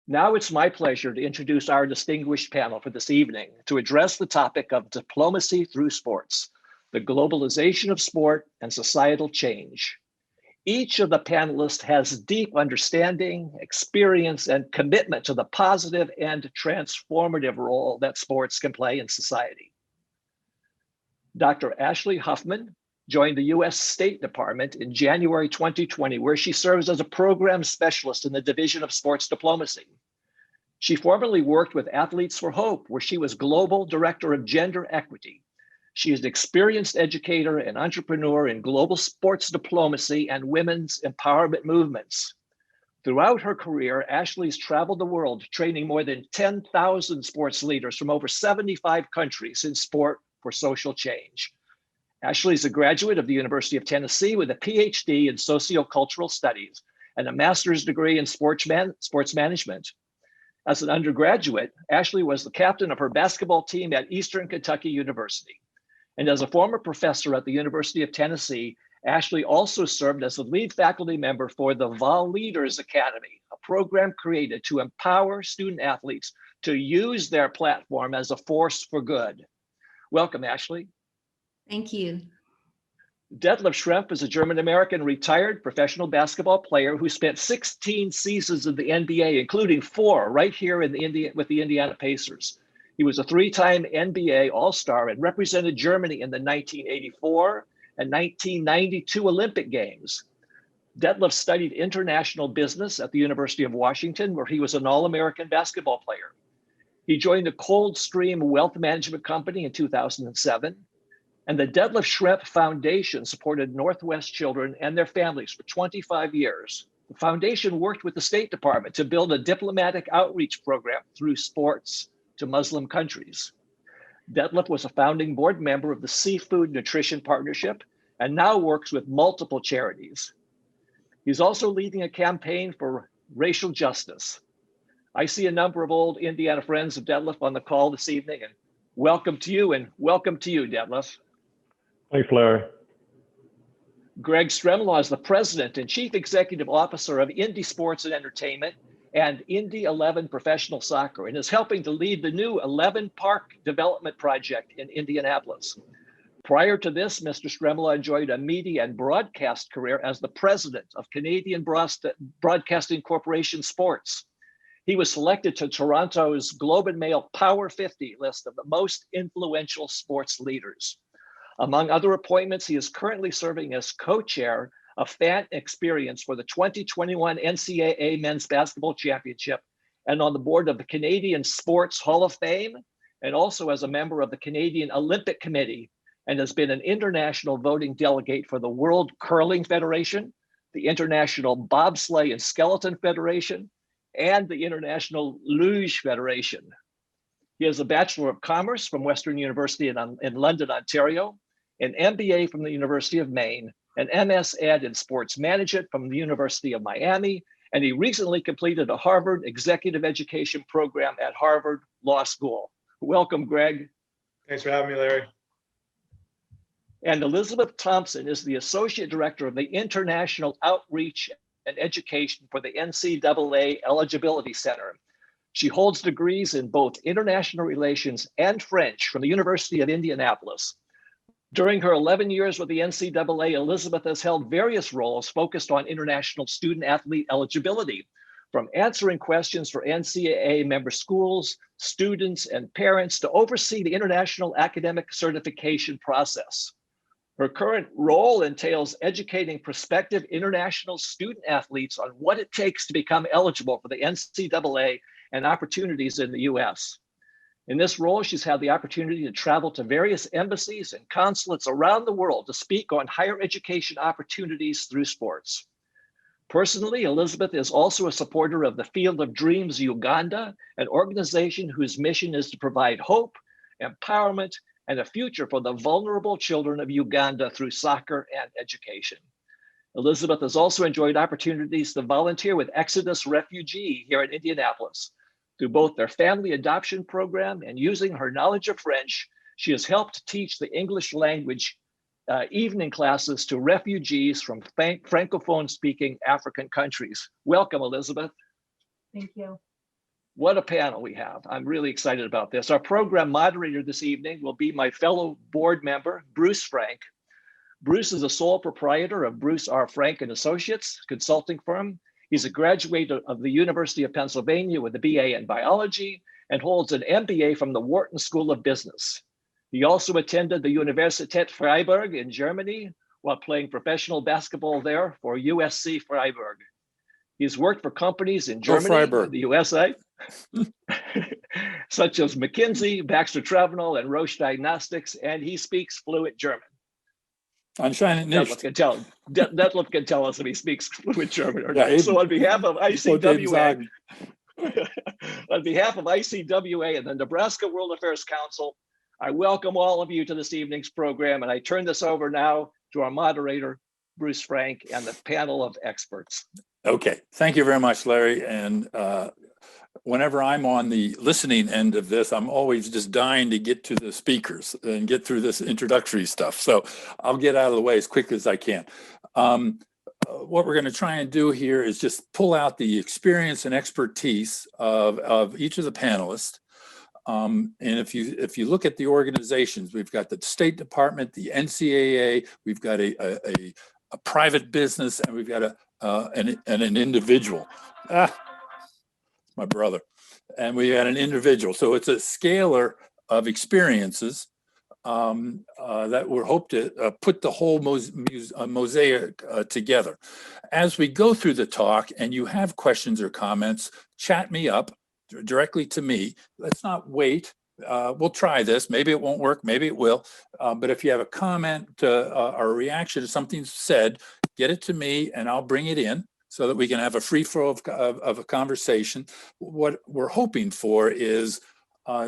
Now it's my pleasure to introduce our distinguished panel for this evening to address the topic of diplomacy through sports, the globalization of sport and societal change. Each of the panelists has deep understanding, experience, and commitment to the positive and transformative role that sports can play in society. Dr. Ashley Huffman joined the US State Department in January 2020, where she serves as a program specialist in the Division of Sports Diplomacy. She formerly worked with Athletes for Hope, where she was Global Director of Gender Equity. She is an experienced educator and entrepreneur in global sports diplomacy and women's empowerment movements. Throughout her career, Ashley's traveled the world, training more than 10,000 sports leaders from over 75 countries in sport for social change. Ashley is a graduate of the University of Tennessee with a PhD in sociocultural studies and a master's degree in sports management. As an undergraduate, Ashley was the captain of her basketball team at Eastern Kentucky University. And as a former professor at the University of Tennessee, Ashley also served as the lead faculty member for the Vol Leaders Academy, a program created to empower student athletes to use their platform as a force for good. Welcome, Ashley. Thank you. Detlef Schrempf is a German-American retired professional basketball player who spent 16 seasons in the NBA, including 4 right here in with the Indiana Pacers. He was a 3-time NBA All-Star and represented Germany in the 1984 and 1992 Olympic Games. Detlef studied international business at the University of Washington, where he was an All-American basketball player. He joined the Coldstream Wealth Management Company in 2007. And the Detlef Schrempf Foundation supported Northwest children and their families for 25 years. The foundation worked with the State Department to build a diplomatic outreach program through sports to Muslim countries. Detlef was a founding board member of the Seafood Nutrition Partnership and now works with multiple charities. He's also leading a campaign for racial justice. I see a number of old Indiana friends of Detlef on the call this evening, and welcome to you, Detlef. Thanks, Larry. Greg Stremlaw is the president and chief executive officer of Indy Sports and Entertainment and Indy 11 Professional Soccer, and is helping to lead the new 11 Park Development Project in Indianapolis. Prior to this, Mr. Stremlaw enjoyed a media and broadcast career as the president of Canadian Broadcasting Corporation Sports. He was selected to Toronto's Globe and Mail Power 50 list of the most influential sports leaders. Among other appointments, he is currently serving as co-chair of fan experience for the 2021 Ncaa Men's Basketball Championship and on the board of the Canadian Sports Hall of Fame, and also as a member of the Canadian Olympic Committee, and has been an international voting delegate for the World Curling Federation, the International Bobsleigh and Skeleton Federation, and the International Luge Federation. He has a Bachelor of Commerce from Western University in London, Ontario, an MBA from the University of Maine, an MS Ed in Sports Management from the University of Miami, and he recently completed a Harvard Executive Education program at Harvard Law School. Welcome, Greg. Thanks for having me, Larry. And Elizabeth Thompson is the Associate Director of the International Outreach and Education for the Ncaa Eligibility Center. She holds degrees in both international relations and French from the University of Indianapolis. During her 11 years with the NCAA, Elizabeth has held various roles focused on international student-athlete eligibility, from answering questions for NCAA member schools, students, and parents to oversee the international academic certification process. Her current role entails educating prospective international student athletes on what it takes to become eligible for the NCAA and opportunities in the US. In this role, she's had the opportunity to travel to various embassies and consulates around the world to speak on higher education opportunities through sports. Personally, Elizabeth is also a supporter of the Field of Dreams Uganda, an organization whose mission is to provide hope, empowerment, and a future for the vulnerable children of Uganda through soccer and education. Elizabeth has also enjoyed opportunities to volunteer with Exodus Refugee here in Indianapolis. Through both their family adoption program and using her knowledge of French, she has helped teach the English language evening classes to refugees from Francophone-speaking African countries. Welcome, Elizabeth. Thank you. What a panel we have. I'm really excited about this. Our program moderator this evening will be my fellow board member, Bruce Frank. Bruce is the sole proprietor of Bruce R. Frank and Associates consulting firm. He's a graduate of the University of Pennsylvania with a BA in biology and holds an MBA from the Wharton School of Business. He also attended the Universität Freiburg in Germany while playing professional basketball there for USC Freiburg. He's worked for companies in Germany, the USA, such as McKinsey, Baxter Travanel, and Roche Diagnostics, and he speaks fluent German. Anscheinend nicht. Detlef can tell us if he speaks fluent German or not. So on behalf of ICWA, on behalf of ICWA and the Nebraska World Affairs Council, I welcome all of you to this evening's program, and I turn this over now to our moderator, Bruce Frank, and the panel of experts. Okay, thank you very much, Larry. And whenever I'm on the listening end of this, I'm always just dying to get to the speakers and get through this introductory stuff. So I'll get out of the way as quick as I can. What we're going to try and do here is just pull out the experience and expertise of each of the panelists. And if you look at the organizations, we've got the State Department, the Ncaa, we've got a private business, and we've got an individual. My brother. And we had an individual. So it's a scalar of experiences that we hope to put the whole mosaic together. As we go through the talk and you have questions or comments, chat me up directly to me. Let's not wait. We'll try this. Maybe it won't work. Maybe it will. But if you have a comment or a reaction to something said, get it to me and I'll bring it in so that we can have a free flow of a conversation. What we're hoping for is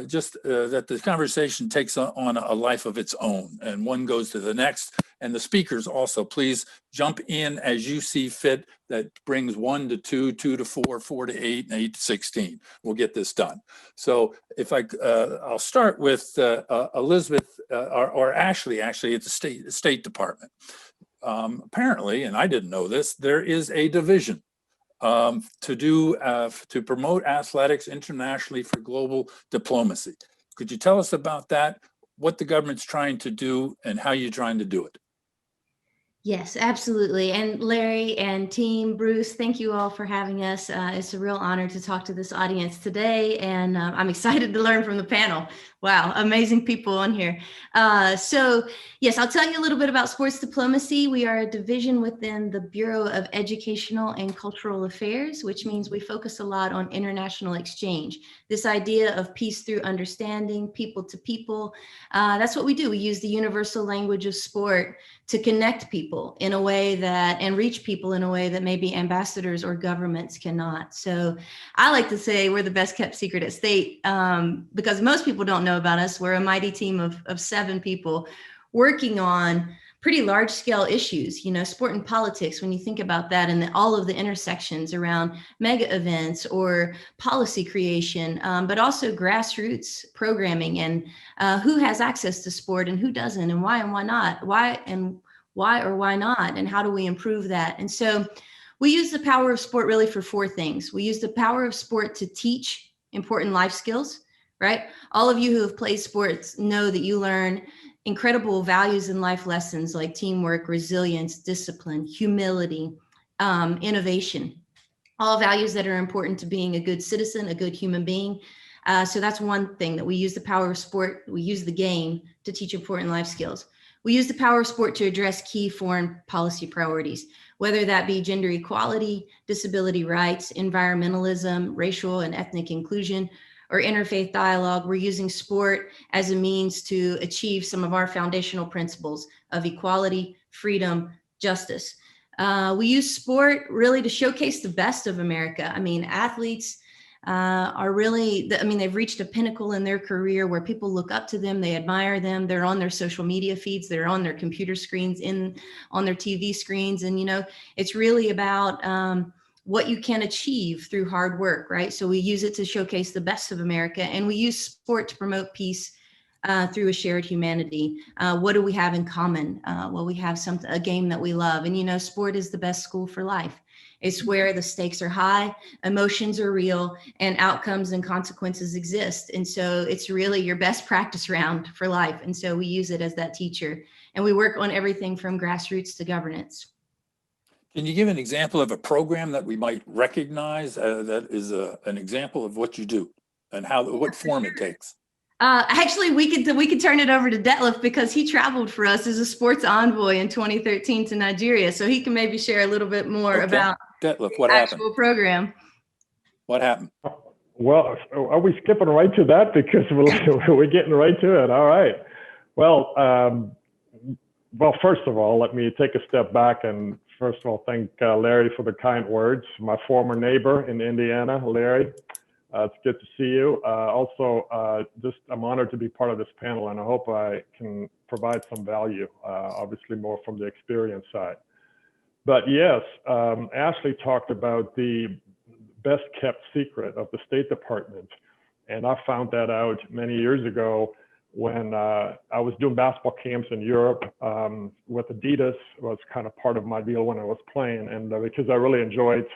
just that the conversation takes on a life of its own and one goes to the next. And the speakers also, please jump in as you see fit. That brings 1 to 2, 2 to 4, 4 to 8, and 8 to 16. We'll get this done. So if I'll start with Elizabeth or Ashley, actually at the State Department. Apparently, and I didn't know this, there is a division to promote athletics internationally for global diplomacy. Could you tell us about that, what the government's trying to do, and how you're trying to do it? Yes, absolutely. And Larry and team, Bruce, thank you all for having us. It's a real honor to talk to this audience today, and I'm excited to learn from the panel. Wow, amazing people on here. So yes, I'll tell you a little bit about sports diplomacy. We are a division within the Bureau of Educational and Cultural Affairs, which means we focus a lot on international exchange. This idea of peace through understanding, people to people, that's what we do. We use the universal language of sport to connect people in a way that, and reach people in a way that maybe ambassadors or governments cannot. So I like to say we're the best kept secret at state because most people don't know about us. We're a mighty team of 7 people working on pretty large scale issues, you know, sport and politics, when you think about that and all of the intersections around mega events or policy creation, but also grassroots programming and who has access to sport and who doesn't, and why not, why or why not, and how do we improve that? And so we use the power of sport really for 4 things. We use the power of sport to teach important life skills, right? All of you who have played sports know that you learn incredible values and life lessons like teamwork, resilience, discipline, humility, innovation, all values that are important to being a good citizen, a good human being. So that's one thing, that we use the power of sport. We use the game to teach important life skills. We use the power of sport to address key foreign policy priorities, whether that be gender equality, disability rights, environmentalism, racial and ethnic inclusion, or interfaith dialogue. We're using sport as a means to achieve some of our foundational principles of equality, freedom, justice. We use sport really to showcase the best of America. I mean, athletes are really, they've reached a pinnacle in their career where people look up to them, they admire them, they're on their social media feeds, they're on their computer screens, on their TV screens. And, you know, it's really about what you can achieve through hard work, right? So we use it to showcase the best of America, and we use sport to promote peace through a shared humanity. What do we have in common? Well, we have a game that we love. And, you know, sport is the best school for life. It's where the stakes are high, emotions are real, and outcomes and consequences exist. And so it's really your best practice round for life. And so we use it as that teacher. And we work on everything from grassroots to governance. Can you give an example of a program that we might recognize that is an example of what you do and what form it takes? Actually, we could turn it over to Detlef because he traveled for us as a sports envoy in 2013 to Nigeria. So he can maybe share a little bit more about Detlef, the actual program. What happened? Well, are we skipping right to that? Because we're getting right to it. All right. Well, first of all, let me take a step back and first of all, thank Larry for the kind words. My former neighbor in Indiana, Larry. It's good to see you. Just I'm honored to be part of this panel, and I hope I can provide some value, obviously more from the experience side. But yes, Ashley talked about the best kept secret of the State Department. And I found that out many years ago when I was doing basketball camps in Europe with Adidas. Was kind of part of my deal when I was playing. And because I really enjoyed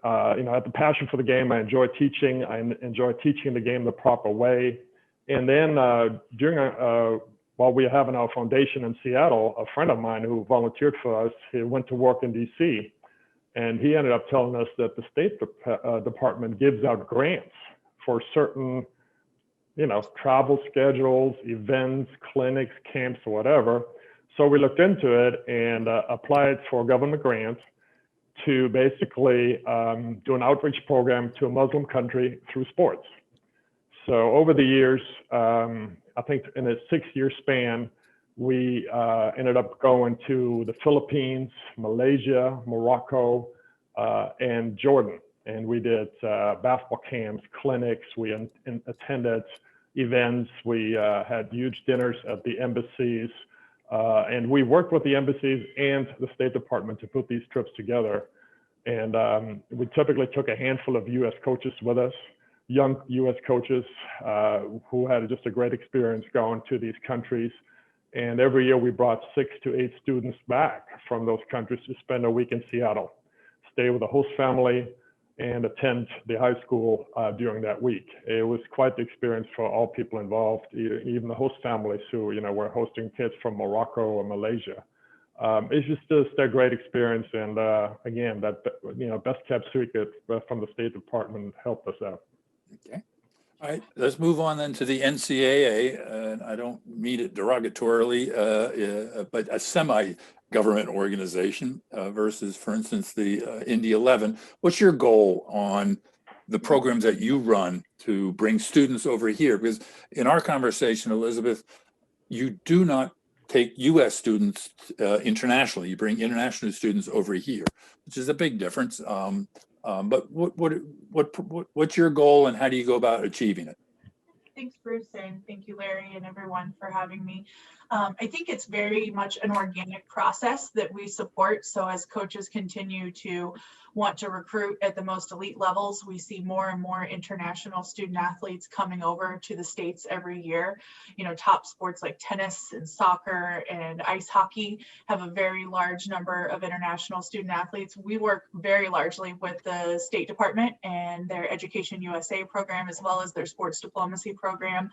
I had the passion for the game. I enjoy teaching. I enjoy teaching the game the proper way. And then while we were having our foundation in Seattle, a friend of mine who volunteered for us, he went to work in DC, and he ended up telling us that the State Department gives out grants for certain, travel schedules, events, clinics, camps, or whatever. So we looked into it and applied for a government grant to basically do an outreach program to a Muslim country through sports. So over the years, I think in a 6-year span, we ended up going to the Philippines, Malaysia, Morocco, and Jordan. And we did basketball camps, clinics, we attended events, we had huge dinners at the embassies, and we worked with the embassies and the State Department to put these trips together. And we typically took a handful of US coaches with us, young US coaches who had just a great experience going to these countries. And every year we brought 6 to 8 students back from those countries to spend a week in Seattle, stay with a host family, and attend the high school during that week. It was quite the experience for all people involved, even the host families who were hosting kids from Morocco or Malaysia. It's just a great experience, and again, that best kept secret from the State Department helped us out. Okay. All right, let's move on then to the NCAA, and I don't mean it derogatorily, but a semi-government organization versus, for instance, the Indy 11. What's your goal on the programs that you run to bring students over here? Because in our conversation, Elizabeth, you do not take U.S. students internationally. You bring international students over here, which is a big difference. But what's your goal, and how do you go about achieving it? Thanks, Bruce, and thank you, Larry, and everyone for having me. I think it's very much an organic process that we support. So as coaches continue to want to recruit at the most elite levels, we see more and more international student athletes coming over to the States every year. Top sports like tennis and soccer and ice hockey have a very large number of international student athletes. We work very largely with the State Department and their Education USA program, as well as their sports diplomacy program.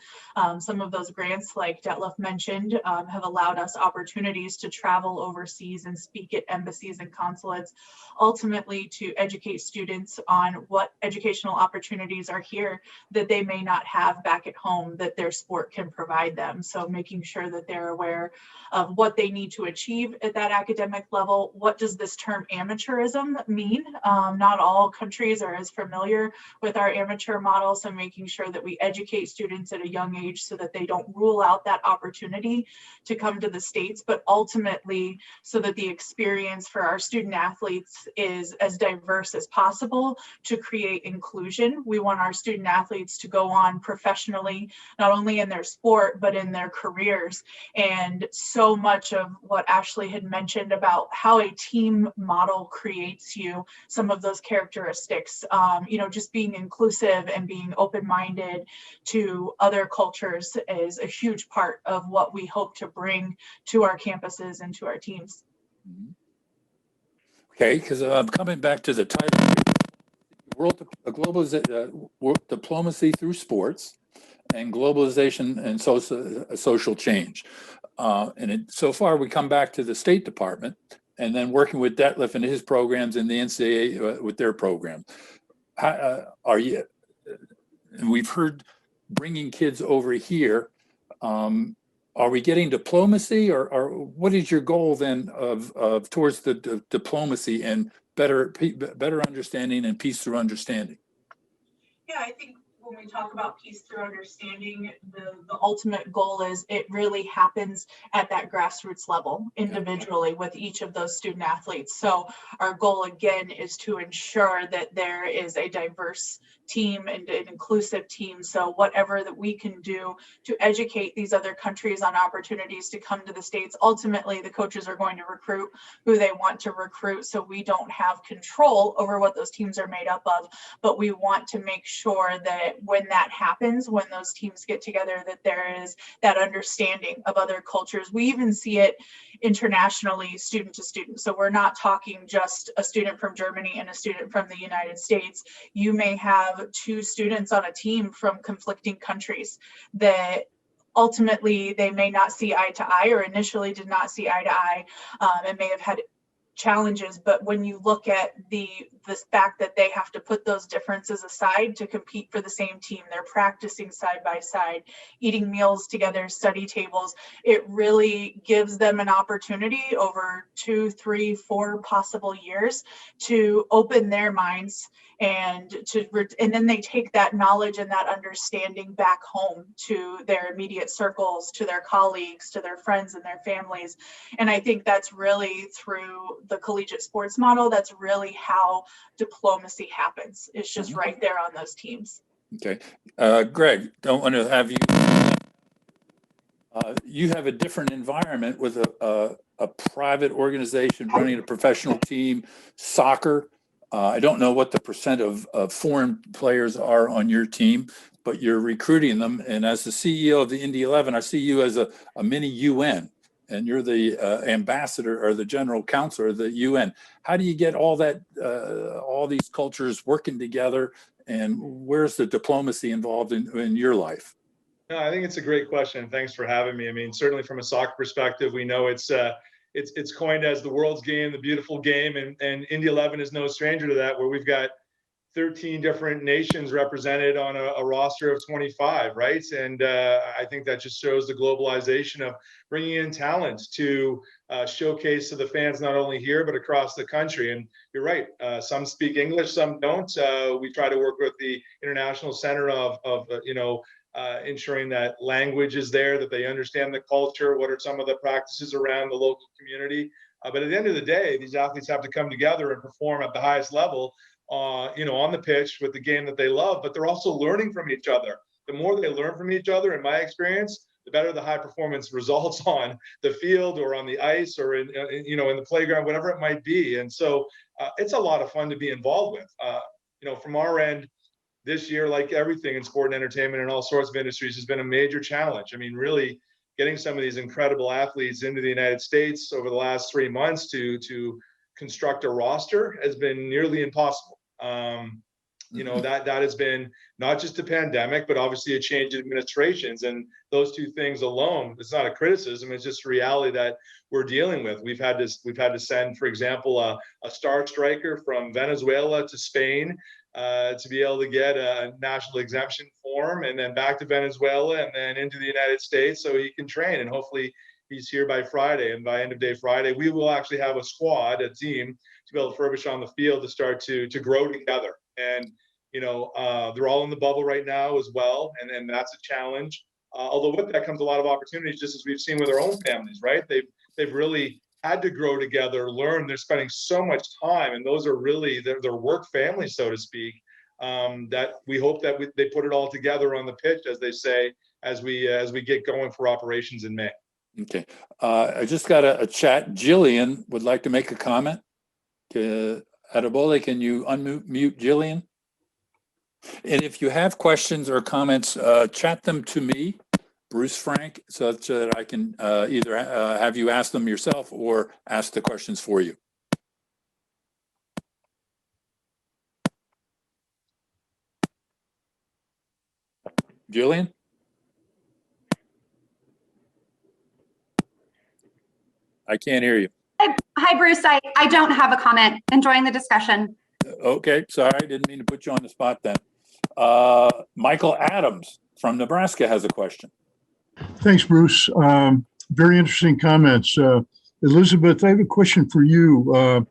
Some of those grants, like Detlef mentioned, have allowed us opportunities to travel overseas and speak at embassies and consulates, ultimately to educate students on what educational opportunities are here that they may not have back at home that their sport can provide them. So making sure that they're aware of what they need to achieve at that academic level. What does this term amateurism mean? Not all countries are as familiar with our amateur model, so making sure that we educate students at a young age so that they don't rule out that opportunity to come to the States, but ultimately so that the experience for our student athletes is as diverse as possible to create inclusion. We want our student athletes to go on professionally, not only in their sport, but in their careers. And so much of what Ashley had mentioned about how a team model creates you, some of those characteristics, just being inclusive and being open-minded to other cultures is a huge part of what we hope to bring to our campuses and to our teams. Okay, because I'm coming back to the title, world diplomacy through sports and globalization and social change. So far, we come back to the State Department and then working with Detlef and his programs and the Ncaa with their program. And we've heard bringing kids over here. Are we getting diplomacy, or what is your goal then of towards the diplomacy and better understanding and peace through understanding? Yeah, I think when we talk about peace through understanding, the ultimate goal is it really happens at that grassroots level individually with each of those student athletes. So our goal again is to ensure that there is a diverse team and an inclusive team. So whatever that we can do to educate these other countries on opportunities to come to the States, ultimately the coaches are going to recruit who they want to recruit. So we don't have control over what those teams are made up of, but we want to make sure that when that happens, when those teams get together, that there is that understanding of other cultures. We even see it internationally, student to student. So we're not talking just a student from Germany and a student from the United States. You may have two students on a team from conflicting countries that ultimately they may not see eye to eye, or initially did not see eye to eye, and may have had challenges. But when you look at the fact that they have to put those differences aside to compete for the same team, they're practicing side by side, eating meals together, study tables, it really gives them an opportunity over 2, 3, 4 possible years to open their minds and then they take that knowledge and that understanding back home to their immediate circles, to their colleagues, to their friends and their families. And I think that's really through the collegiate sports model, that's really how diplomacy happens. It's just right there on those teams. Okay. Greg, don't want to have you. You have a different environment with a private organization running a professional team, soccer. I don't know what the percent of foreign players are on your team, but you're recruiting them. And as the CEO of the Indy 11, I see you as a mini UN, and you're the ambassador or the general counselor of the UN. How do you get all that, all these cultures working together, and where's the diplomacy involved in your life? No, I think it's a great question. Thanks for having me. I mean, certainly from a soccer perspective, we know it's coined as the world's game, the beautiful game, and Indy 11 is no stranger to that, where we've got 13 different nations represented on a roster of 25, right? And I think that just shows the globalization of bringing in talent to showcase to the fans, not only here, but across the country. And you're right, some speak English, some don't. We try to work with the International Center of ensuring that language is there, that they understand the culture, what are some of the practices around the local community. But at the end of the day, these athletes have to come together and perform at the highest level, on the pitch with the game that they love, but they're also learning from each other. The more they learn from each other, in my experience, the better the high performance results on the field or on the ice or in the playground, whatever it might be. And so it's a lot of fun to be involved with. From our end, this year, like everything in sport and entertainment and all sorts of industries, has been a major challenge. I mean, really getting some of these incredible athletes into the United States over the last 3 months to construct a roster has been nearly impossible. That has been not just a pandemic, but obviously a change in administrations. And those two things alone, it's not a criticism, it's just a reality that we're dealing with. We've had to send, for example, a star striker from Venezuela to Spain to be able to get a national exemption form, and then back to Venezuela and then into the United States so he can train. And hopefully he's here by Friday, and by end of day Friday, we will actually have a squad, a team to be able to furbish on the field to start to grow together. And they're all in the bubble right now as well, and that's a challenge. Although with that comes a lot of opportunities, just as we've seen with our own families, right? They've really had to grow together, learn. They're spending so much time, and those are really their work families, so to speak. That we hope that they put it all together on the pitch, as they say, as we get going for operations in May. Okay, I just got a chat. Jillian would like to make a comment. Adebole, can you unmute Jillian? And if you have questions or comments, chat them to me, Bruce Frank, so that I can either have you ask them yourself or ask the questions for you. Jillian? I can't hear you. Hi, Bruce. I don't have a comment. Enjoying the discussion. Okay, sorry, didn't mean to put you on the spot then. Michael Adams from Nebraska has a question. Thanks, Bruce. Very interesting comments. Elizabeth, I have a question for you.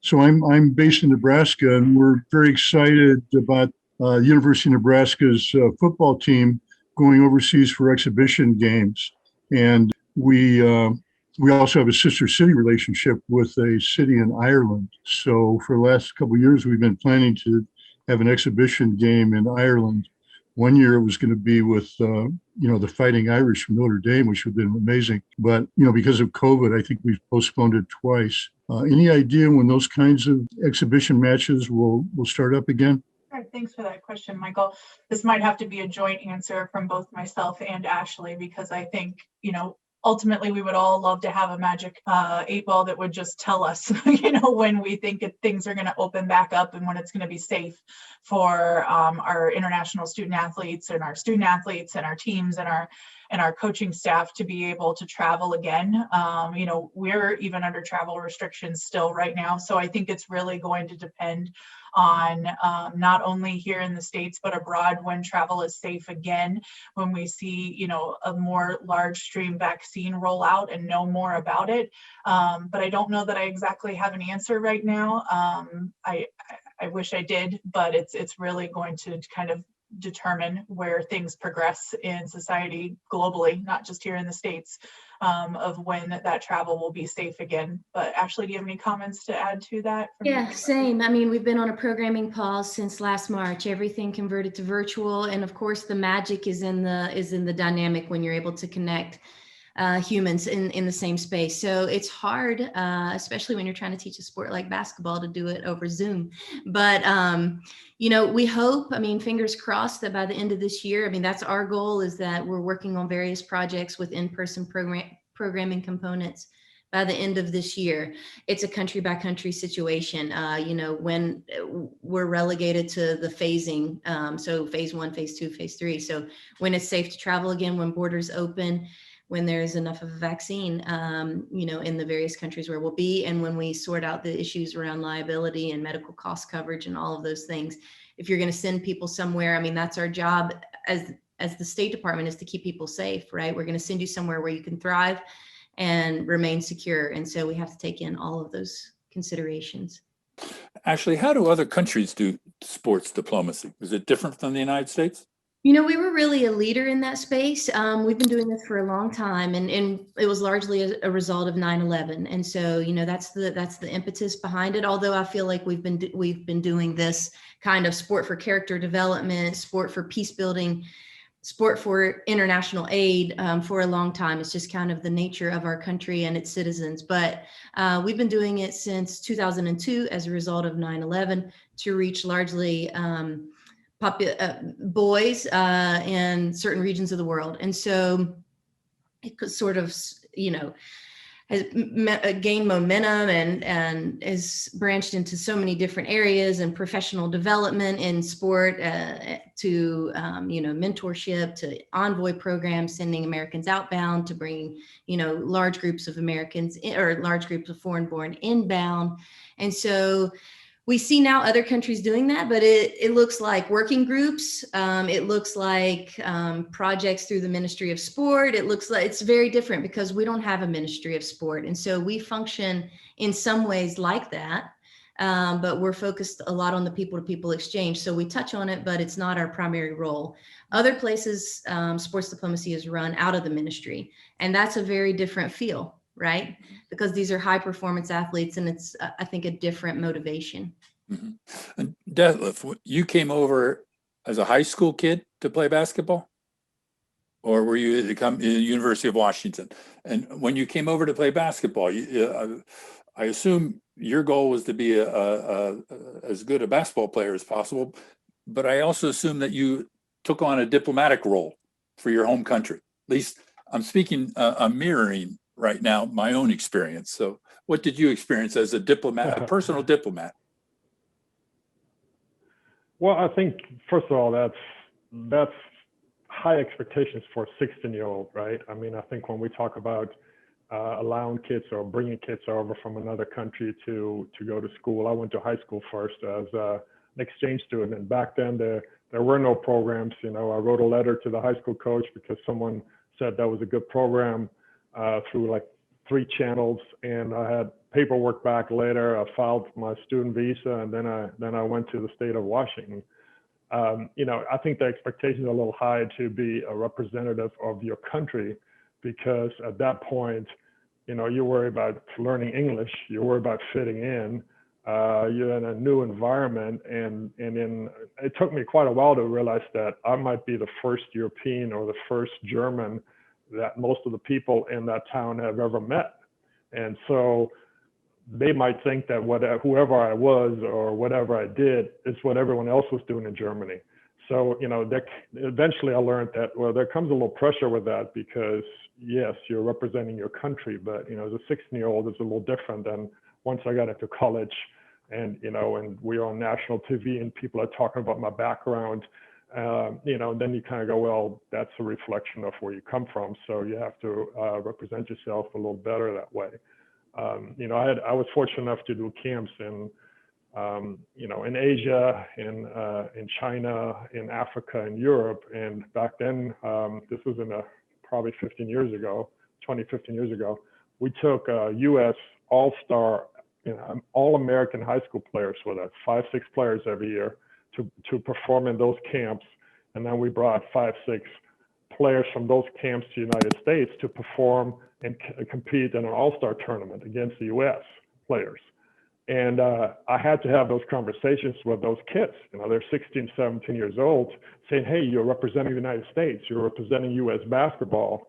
So I'm based in Nebraska, and we're very excited about University of Nebraska's football team going overseas for exhibition games. And we also have a sister city relationship with a city in Ireland. So for the last couple of years, we've been planning to have an exhibition game in Ireland. One year it was going to be with, the Fighting Irish from Notre Dame, which would have been amazing. But, because of COVID, I think we've postponed it twice. Any idea when those kinds of exhibition matches will start up again? Sure. Thanks for that question, Michael. This might have to be a joint answer from both myself and Ashley, because I think, ultimately we would all love to have a magic 8-ball that would just tell us, when we think things are going to open back up and when it's going to be safe for our international student athletes and our student athletes and our teams and our coaching staff to be able to travel again. We're even under travel restrictions still right now. So I think it's really going to depend on not only here in the States, but abroad when travel is safe again, when we see, a more large stream vaccine rollout and know more about it. But I don't know that I exactly have an answer right now. I wish I did, but it's really going to kind of determine where things progress in society globally, not just here in the States, of when that travel will be safe again. But Ashley, do you have any comments to add to that? Yeah, same. I mean, we've been on a programming pause since last March. Everything converted to virtual, and of course, the magic is in the dynamic when you're able to connect humans in the same space. So it's hard, especially when you're trying to teach a sport like basketball, to do it over Zoom. But, we hope, fingers crossed, that by the end of this year, that's our goal, is that we're working on various projects with in-person programming components by the end of this year. It's a country by country situation. When we're relegated to the phasing, so phase 1, phase 2, phase 3. So when it's safe to travel again, when borders open, when there's enough of a vaccine, in the various countries where we'll be, and when we sort out the issues around liability and medical cost coverage and all of those things. If you're going to send people somewhere, that's our job as the State Department, is to keep people safe, right? We're going to send you somewhere where you can thrive and remain secure. And so we have to take in all of those considerations. Ashley, how do other countries do sports diplomacy? Is it different than the United States? We were really a leader in that space. We've been doing this for a long time, and it was largely a result of 9/11. And so, that's the impetus behind it. Although I feel like we've been doing this kind of sport for character development, sport for peace building, sport for international aid for a long time. It's just kind of the nature of our country and its citizens. But we've been doing it since 2002 as a result of 9/11 to reach largely boys in certain regions of the world. And so it could sort of, has gained momentum and has branched into so many different areas, and professional development in sport to, mentorship, to envoy programs, sending Americans outbound, to bringing, large groups of Americans or large groups of foreign-born inbound. And so we see now other countries doing that, but it looks like working groups. It looks like projects through the Ministry of Sport. It looks like it's very different because we don't have a Ministry of Sport. And so we function in some ways like that. but we're focused a lot on the people-to-people exchange. So we touch on it, but it's not our primary role. Other places, sports diplomacy is run out of the ministry, and that's a very different feel, right? Because these are high-performance athletes, and it's, I think, a different motivation. Mm-hmm. And Detlef, you came over as a high school kid to play basketball? Or were you at the University of Washington? And when you came over to play basketball, I assume your goal was to be as good a basketball player as possible, but I also assume that you took on a diplomatic role for your home country. At least I'm mirroring right now my own experience. So what did you experience as a diplomat, a personal diplomat? Well, I think, first of all, that's high expectations for a 16-year-old, right? I mean, I think when we talk about allowing kids or bringing kids over from another country to go to school, I went to high school first as an exchange student, and back then there were no programs. You know, I wrote a letter to the high school coach because someone said that was a good program through like 3 channels, and I had paperwork back later. I filed my student visa, and then I went to the state of Washington. You know, I think the expectations are a little high to be a representative of your country, because at that point, you know, you worry about learning English, you worry about fitting in, you're in a new environment, and then it took me quite a while to realize that I might be the first European or the first German that most of the people in that town have ever met. And so they might think that whoever I was or whatever I did is what everyone else was doing in Germany. So, you know, eventually I learned that, well, there comes a little pressure with that, because yes, you're representing your country, but, you know, as a 16-year-old, it's a little different than once I got into college, and, you know, and we are on national TV and people are talking about my background. You know, then you kind of go, well, that's a reflection of where you come from. So you have to represent yourself a little better that way. You know, I was fortunate enough to do camps in, you know, in Asia, in China, in Africa, in Europe. And back then, this was probably 15 years ago, 15 years ago, we took U.S. all-star, you know, all-American high school players with us, 5, 6 players every year to perform in those camps. And then we brought 5, 6 players from those camps to the United States to perform and compete in an all-star tournament against the U.S. players. And I had to have those conversations with those kids. You know, they're 16, 17 years old, saying, hey, you're representing the United States, you're representing U.S. basketball.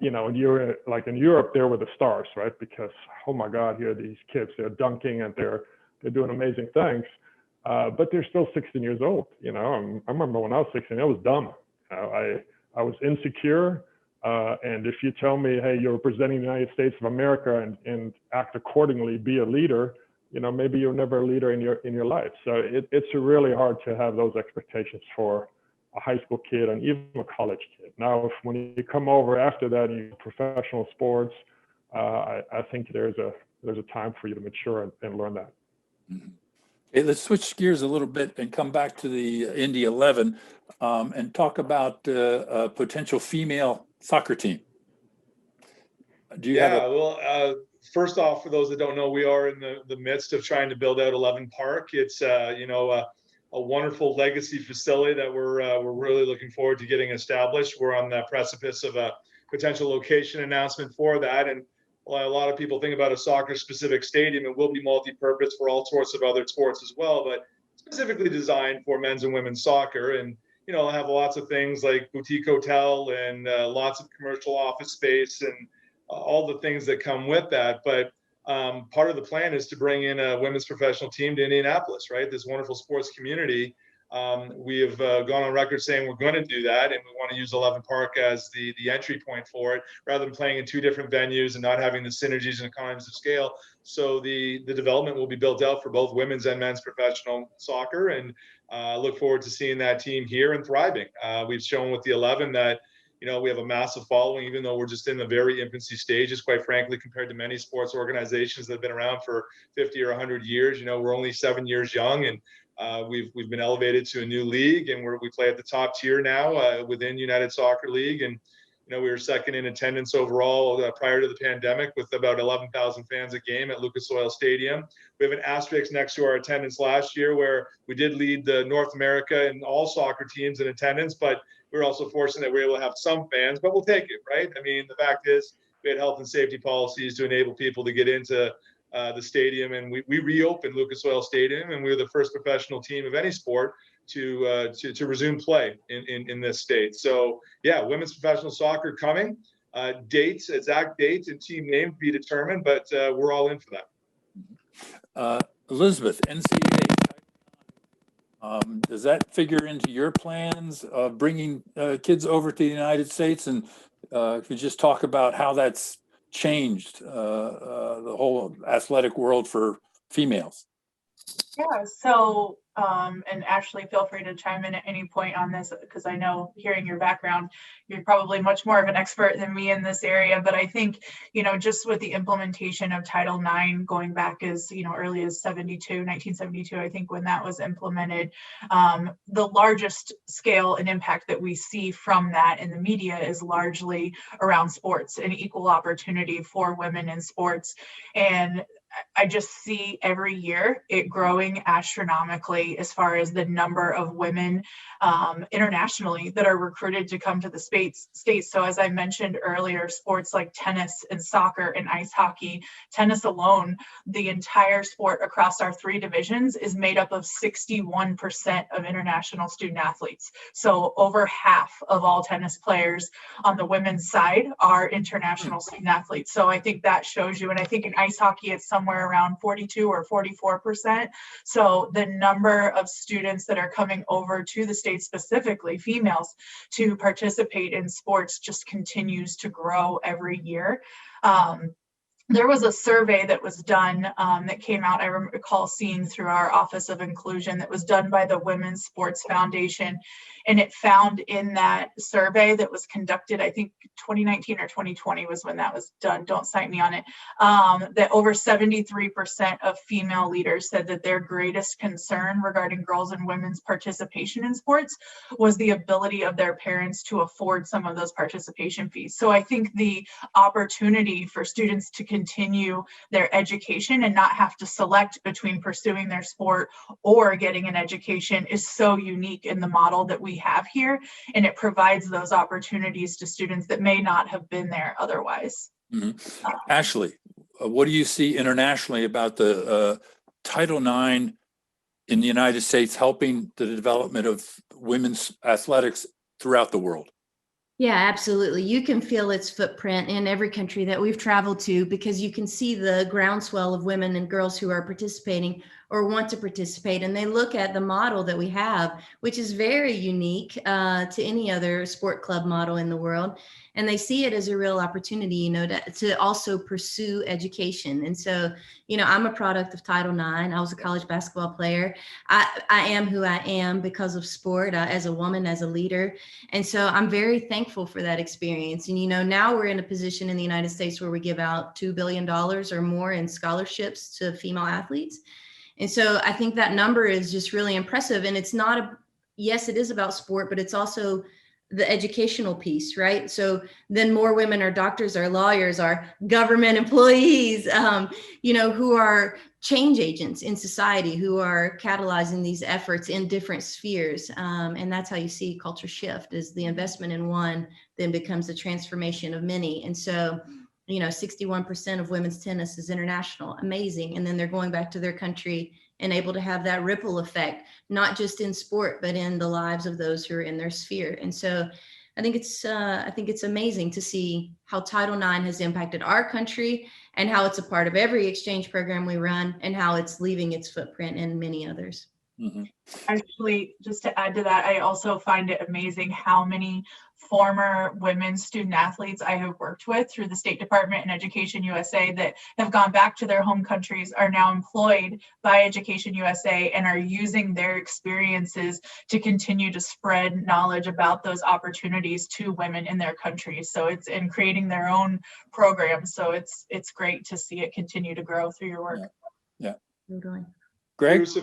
You know, and you're like in Europe, there were the stars, right? Because, oh my God, here are these kids, they're dunking and they're doing amazing things. But they're still 16 years old. You know, I remember when I was 16, I was dumb. You know, I was insecure. And if you tell me, hey, you're representing the United States of America and act accordingly, be a leader, you know, maybe you're never a leader in your life. So it's really hard to have those expectations for a high school kid and even a college kid. Now, when you come over after that and you professional sports, I think there's a time for you to mature and learn that. Mm-hmm. Okay, let's switch gears a little bit and come back to the Indy 11 and talk about a potential female soccer team. Do you have well, first off, for those that don't know, we are in the midst of trying to build out 11 Park. It's you know, a wonderful legacy facility that we're really looking forward to getting established. We're on the precipice of a potential location announcement for that, and while a lot of people think about a soccer-specific stadium, it will be multi-purpose for all sorts of other sports as well, but specifically designed for men's and women's soccer. And you know, I'll have lots of things like boutique hotel and lots of commercial office space and all the things that come with that. But part of the plan is to bring in a women's professional team to Indianapolis, right? This wonderful sports community. We have gone on record saying we're going to do that, and we want to use 11 Park as the entry point for it, rather than playing in 2 different venues and not having the synergies and economies of scale. So the development will be built out for both women's and men's professional soccer, and look forward to seeing that team here and thriving. We've shown with the 11 that, you know, we have a massive following, even though we're just in the very infancy stages, quite frankly, compared to many sports organizations that have been around for 50 or 100 years. You know, we're only 7 years young, and we've been elevated to a new league, and we play at the top tier now within United Soccer League. And You know, we were second in attendance overall prior to the pandemic, with about 11,000 fans a game at Lucas Oil Stadium. We have an asterisk next to our attendance last year, where we did lead the North America and all soccer teams in attendance, but we're also fortunate that we're able to have some fans, but we'll take it, right? I mean, the fact is, we had health and safety policies to enable people to get into the stadium, and we reopened Lucas Oil Stadium, and we were the first professional team of any sport to resume play in this state. So yeah, women's professional soccer coming. Dates, exact dates, and team name to be determined, but we're all in for that. Elizabeth, NCAA. Does that figure into your plans of bringing kids over to the United States? And if you just talk about how that's changed the whole athletic world for females. Yeah, so, and Ashley, feel free to chime in at any point on this, because I know, hearing your background, you're probably much more of an expert than me in this area. But I think, you know, just with the implementation of Title IX going back as, you know, early as 1972, I think, when that was implemented, the largest scale and impact that we see from that in the media is largely around sports and equal opportunity for women in sports. And I just see every year it growing astronomically as far as the number of women internationally that are recruited to come to the states. So as I mentioned earlier, sports like tennis and soccer and ice hockey, tennis alone, the entire sport across our 3 divisions is made up of 61% of international student athletes. So over half of all tennis players on the women's side are international student athletes. So I think that shows you, and I think in ice hockey, it's somewhere around 42 or 44%. So the number of students that are coming over to the States, specifically females, to participate in sports just continues to grow every year. There was a survey that was done that came out, I recall seeing through our Office of Inclusion, that was done by the Women's Sports Foundation. And it found in that survey that was conducted, I think 2019 or 2020 was when that was done, don't cite me on it, that over 73% of female leaders said that their greatest concern regarding girls and women's participation in sports was the ability of their parents to afford some of those participation fees. So I think the opportunity for students to continue their education and not have to select between pursuing their sport or getting an education is so unique in the model that we have here, and it provides those opportunities to students that may not have been there otherwise. Mm-hmm. Ashley, what do you see internationally about the Title IX in the United States helping the development of women's athletics throughout the world? Yeah, absolutely. You can feel its footprint in every country that we've traveled to, because you can see the groundswell of women and girls who are participating or want to participate. And they look at the model that we have, which is very unique to any other sport club model in the world. And they see it as a real opportunity, you know, to also pursue education. And so, you know, I'm a product of Title IX. I was a college basketball player. I am who I am because of sport, as a woman, as a leader. And so I'm very thankful for that experience. And, you know, now we're in a position in the United States where we give out $2 billion or more in scholarships to female athletes. And so I think that number is just really impressive. And it's not yes, it is about sport, but it's also the educational piece, right? So then more women are doctors, are lawyers, are government employees, you know, who are change agents in society, who are catalyzing these efforts in different spheres. And that's how you see culture shift, is the investment in one then becomes the transformation of many. And so, you know, 61% of women's tennis is international, amazing. And then they're going back to their country and able to have that ripple effect, not just in sport, but in the lives of those who are in their sphere. And so I think it's amazing to see how Title IX has impacted our country and how it's a part of every exchange program we run and how it's leaving its footprint in many others. Mm-hmm. Actually, just to add to that, I also find it amazing how many former women student athletes I have worked with through the State Department and Education USA that have gone back to their home countries, are now employed by Education USA and are using their experiences to continue to spread knowledge about those opportunities to women in their countries. So it's in creating their own programs. So it's great to see it continue to grow through your work. Yeah. Totally. Greg? Bruce,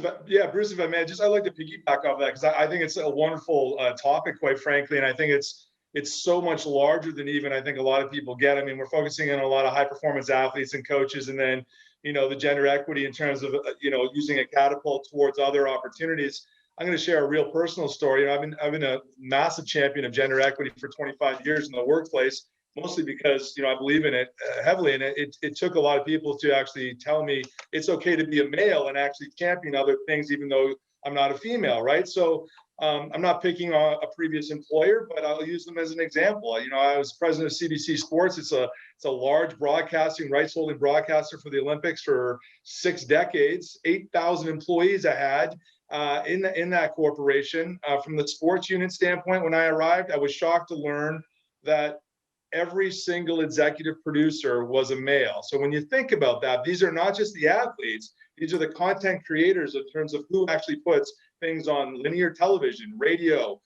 if I may, I'd like to piggyback off that, because I think it's a wonderful topic, quite frankly, and I think it's it's so much larger than even I think a lot of people get. I mean, we're focusing on a lot of high performance athletes and coaches, and then, you know, the gender equity in terms of, you know, using a catapult towards other opportunities. I'm going to share a real personal story. You know, I've been a massive champion of gender equity for 25 years in the workplace, mostly because, you know, I believe in it heavily. And it took a lot of people to actually tell me it's okay to be a male and actually champion other things, even though I'm not a female, right? So I'm not picking on a previous employer, but I'll use them as an example. You know, I was president of CBC Sports. It's a large broadcasting, rights holding broadcaster for the Olympics for 6 decades, 8,000 employees I had in that corporation. From the sports unit standpoint, when I arrived, I was shocked to learn that every single executive producer was a male. So when you think about that, these are not just the athletes, these are the content creators in terms of who actually puts things on linear television, radio,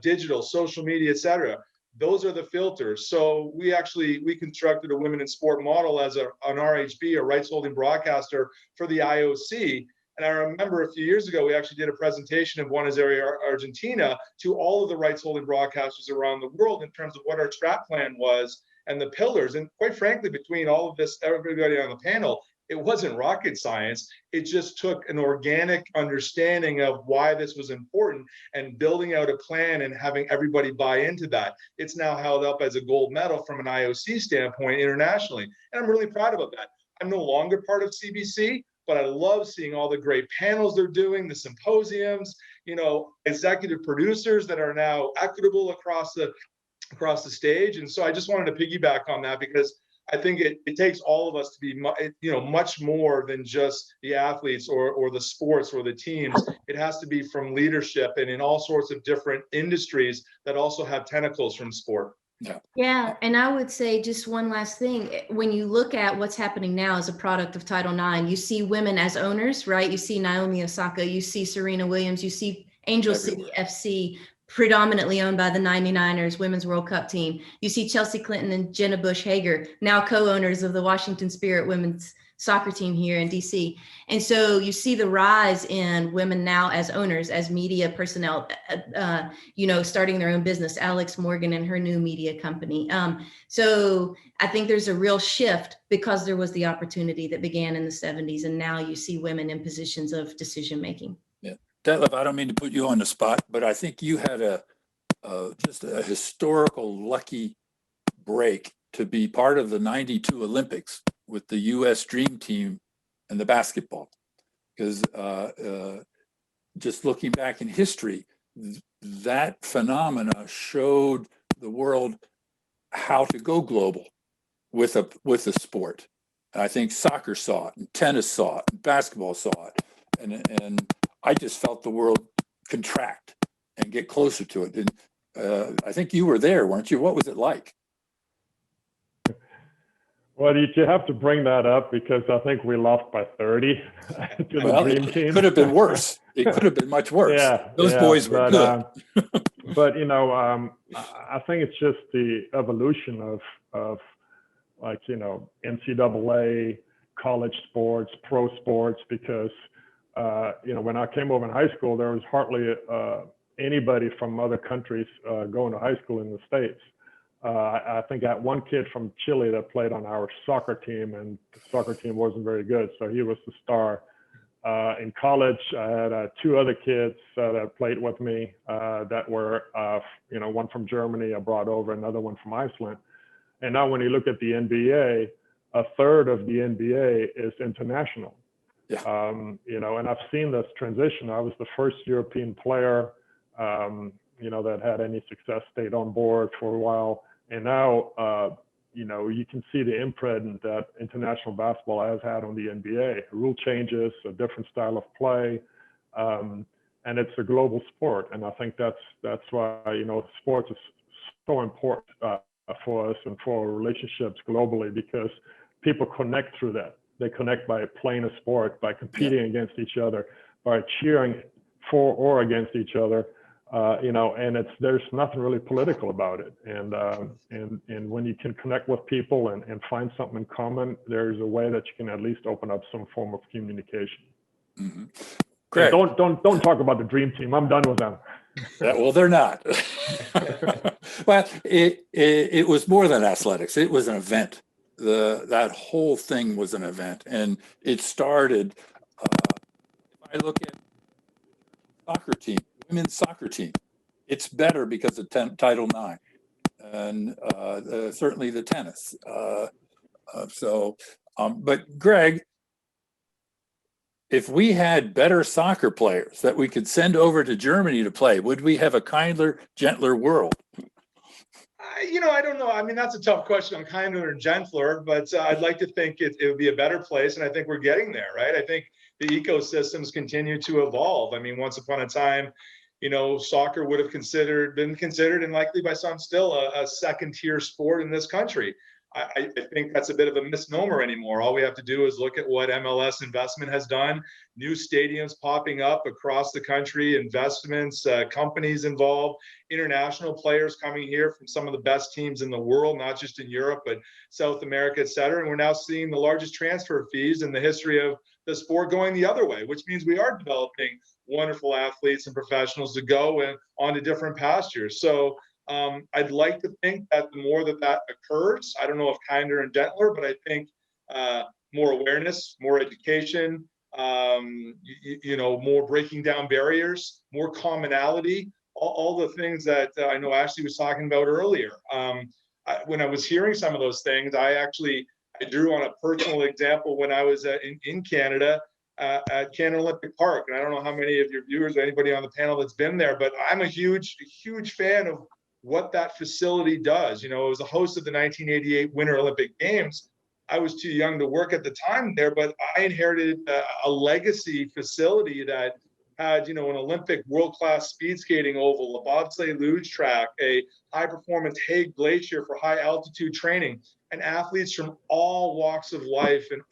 digital, social media, etc. Those are the filters. So we constructed a women in sport model as an RHB, a rights holding broadcaster for the IOC. And I remember a few years ago, we actually did a presentation in Buenos Aires, Argentina, to all of the rights holding broadcasters around the world in terms of what our strat plan was and the pillars. And quite frankly, between all of this, everybody on the panel, it wasn't rocket science. It just took an organic understanding of why this was important and building out a plan and having everybody buy into that. It's now held up as a gold medal from an IOC standpoint internationally. And I'm really proud about that. I'm no longer part of CBC, but I love seeing all the great panels they're doing, the symposiums, you know, executive producers that are now equitable across the stage. And so I just wanted to piggyback on that, because I think it takes all of us to be, you know, much more than just the athletes or the sports or the teams. It has to be from leadership and in all sorts of different industries that also have tentacles from sport. Yeah, and I would say just one last thing. When you look at what's happening now as a product of Title IX, you see women as owners, right? You see Naomi Osaka, you see Serena Williams, you see Angel City FC, predominantly owned by the 99ers Women's World Cup team. You see Chelsea Clinton and Jenna Bush Hager, now co-owners of the Washington Spirit women's soccer team here in DC. And so you see the rise in women now as owners, as media personnel, you know, starting their own business, Alex Morgan and her new media company. So I think there's a real shift because there was the opportunity that began in the 70s. And now you see women in positions of decision-making. Yeah. Detlef, I don't mean to put you on the spot, but I think you had just a historical lucky break to be part of the 92 Olympics with the U.S. Dream Team and the basketball. Because just looking back in history, that phenomena showed the world how to go global with a sport. And I think soccer saw it, and tennis saw it, and basketball saw it. And I just felt the world contract and get closer to it. And I think you were there, weren't you? What was it like? Well, you have to bring that up because I think we lost by 30 to the Dream Team. It could have been worse. It could have been much worse. Yeah, those boys were good. But you know, I think it's just the evolution of like, you know, NCAA, college sports, pro sports, because you know, when I came over in high school, there was hardly anybody from other countries going to high school in the States. I think I had one kid from Chile that played on our soccer team, and the soccer team wasn't very good, so he was the star. In college, I had 2 other kids that played with me that were, you know, one from Germany I brought over, another one from Iceland. And now when you look at the NBA, a third of the NBA is international. Yeah. You know, and I've seen this transition. I was the first European player, you know, that had any success, stayed on board for a while. And now, you know, you can see the imprint that international basketball has had on the NBA. Rule changes, a different style of play, and it's a global sport. And I think that's why, you know, sports is so important for us and for our relationships globally, because people connect through that. They connect by playing a sport, by competing against each other, by cheering for or against each other. You know, and there's nothing really political about it. And when you can connect with people and find something in common, there's a way that you can at least open up some form of communication. Mm-hmm. Great. Don't talk about the Dream Team. I'm done with them. Well, they're not. Well, it was more than athletics. It was an event. That whole thing was an event, and it started. If I look at soccer team, women's soccer team, it's better because of Title IX, and certainly the tennis. But Greg, if we had better soccer players that we could send over to Germany to play, would we have a kinder, gentler world? I don't know. I mean, that's a tough question on kinder and gentler, but I'd like to think it would be a better place. And I think we're getting there, right? I think the ecosystems continue to evolve. I mean, once upon a time, soccer would have been considered and likely by some still a second tier sport in this country. I think that's a bit of a misnomer anymore. All we have to do is look at what MLS investment has done, new stadiums popping up across the country, investments, companies involved, international players coming here from some of the best teams in the world, not just in Europe, but South America, et cetera. And we're now seeing the largest transfer fees in the history of the sport going the other way, which means we are developing wonderful athletes and professionals to go and onto different pastures. So I'd like to think that the more that occurs, I don't know if kinder and gentler, but I think more awareness, more education, more breaking down barriers, more commonality, all the things that I know Ashley was talking about earlier. When I was hearing some of those things, I drew on a personal example when I was in Canada at Canada Olympic Park. And I don't know how many of your viewers or anybody on the panel that's been there, but I'm a huge fan of what that facility does. It was a host of the 1988 Winter Olympic Games. I was too young to work at the time there, but I inherited a legacy facility that had, an Olympic world-class speed skating oval, a bobsleigh luge track, a high-performance Hague glacier for high-altitude training, and athletes from all walks of life and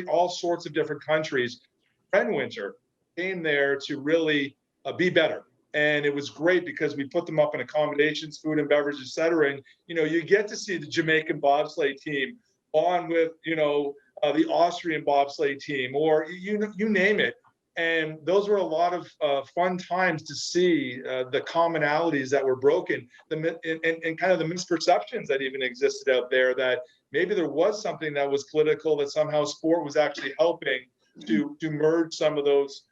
all sorts of different countries, spring and winter, came there to really be better. And it was great because we put them up in accommodations, food and beverage, et cetera. And, you get to see the Jamaican bobsleigh team on with, the Austrian bobsleigh team, or you name it. And those were a lot of fun times to see the commonalities that were broken, and kind of the misperceptions that even existed out there, that maybe there was something that was political, that somehow sport was actually helping to merge some of those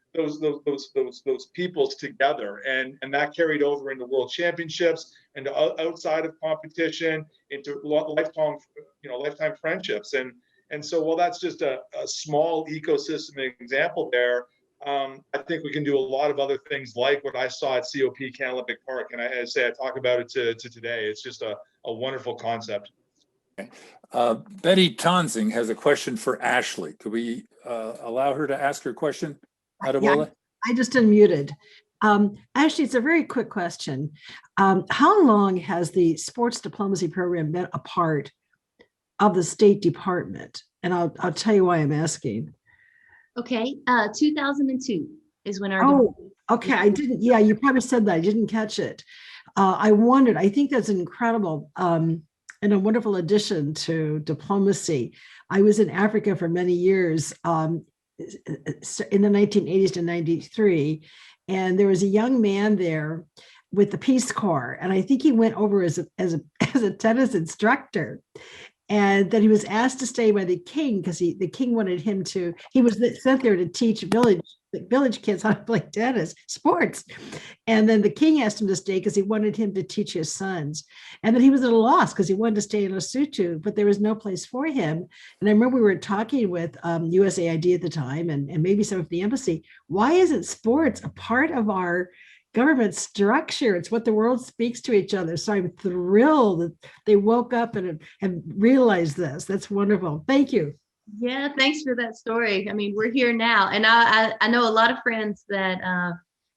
peoples together, and that carried over into world championships and outside of competition into lifetime friendships. And so while that's just a small ecosystem example there, I think we can do a lot of other things like what I saw at COP Canada Olympic Park. And I talk about it to today. It's just a wonderful concept. Okay. Betty Tonsing has a question for Ashley. Could we allow her to ask her question? Yeah, I just unmuted. Ashley, it's a very quick question. How long has the sports diplomacy program been a part of the State Department? And I'll tell you why I'm asking. Okay, 2002 is when our. Oh, okay. I didn't. Yeah, you probably said that. I didn't catch it. I wondered. I think that's incredible and a wonderful addition to diplomacy. I was in Africa for many years. In the 1980s to 93, and there was a young man there with the Peace Corps, and I think he went over as a tennis instructor, and then he was asked to stay by the king because the king wanted him to. He was sent there to teach village kids how to play tennis, sports, and then the king asked him to stay because he wanted him to teach his sons. And then he was at a loss because he wanted to stay in Lesotho, but there was no place for him. And I remember we were talking with USAID at the time, and maybe some of the embassy. Why isn't sports a part of our government structure? It's what the world speaks to each other. So I'm thrilled that they woke up and realized this. That's wonderful. Thank you. Yeah, thanks for that story. I mean, we're here now, and I know a lot of friends that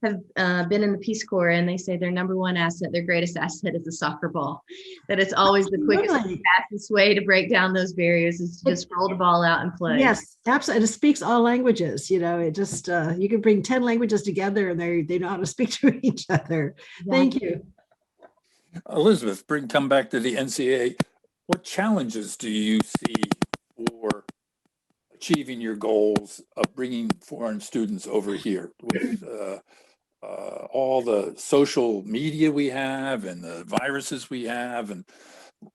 have been in the Peace Corps, and they say their number one asset, their greatest asset, is a soccer ball. That it's always the quickest and fastest way to break down those barriers is to just roll the ball out and play. Yes, absolutely. It speaks all languages. It just you can bring 10 languages together, and they know how to speak to each other. Exactly. Thank you, Elizabeth. Come back to the Ncaa. What challenges do you see for achieving your goals of bringing foreign students over here with all the social media we have and the viruses we have, and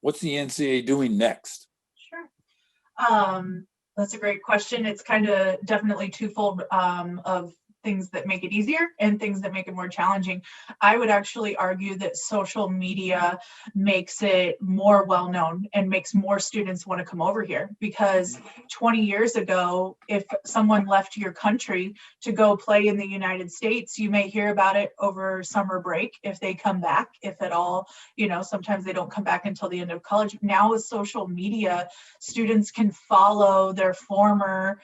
what's the NCAA doing next? Sure. That's a great question. It's kind of definitely twofold of things that make it easier and things that make it more challenging. I would actually argue that social media makes it more well-known and makes more students want to come over here, because 20 years ago, if someone left your country to go play in the United States, you may hear about it over summer break if they come back, if at all. You know, sometimes they don't come back until the end of college. Now with social media, students can follow their former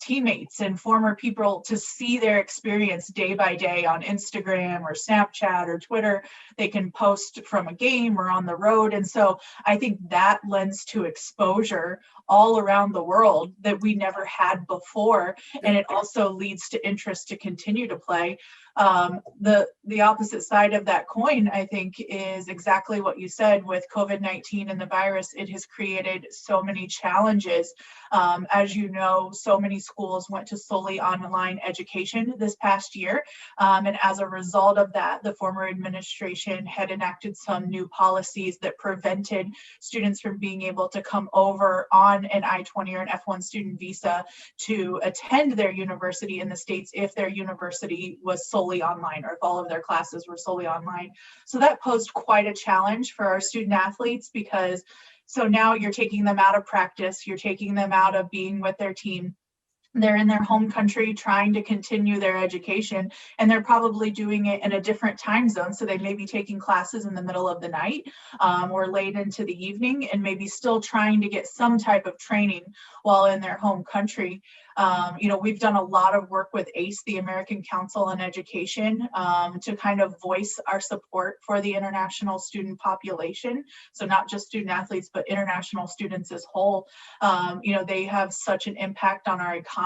teammates and former people to see their experience day by day on Instagram or Snapchat or Twitter. They can post from a game or on the road. And so I think that lends to exposure all around the world that we never had before. And it also leads to interest to continue to play. The opposite side of that coin, I think, is exactly what you said with COVID-19 and the virus. It has created so many challenges. As you know, so many schools went to solely online education this past year. And as a result of that, the former administration had enacted some new policies that prevented students from being able to come over on an I-20 or an F-1 student visa to attend their university in the States if their university was solely online, or if all of their classes were solely online. So that posed quite a challenge for our student athletes, because so now you're taking them out of practice, you're taking them out of being with their team. They're in their home country trying to continue their education, and they're probably doing it in a different time zone. So they may be taking classes in the middle of the night or late into the evening, and maybe still trying to get some type of training while in their home country. You know, we've done a lot of work with ACE, the American Council on Education, to kind of voice our support for the international student population. So not just student athletes, but international students as whole. You know, they have such an impact on our economy,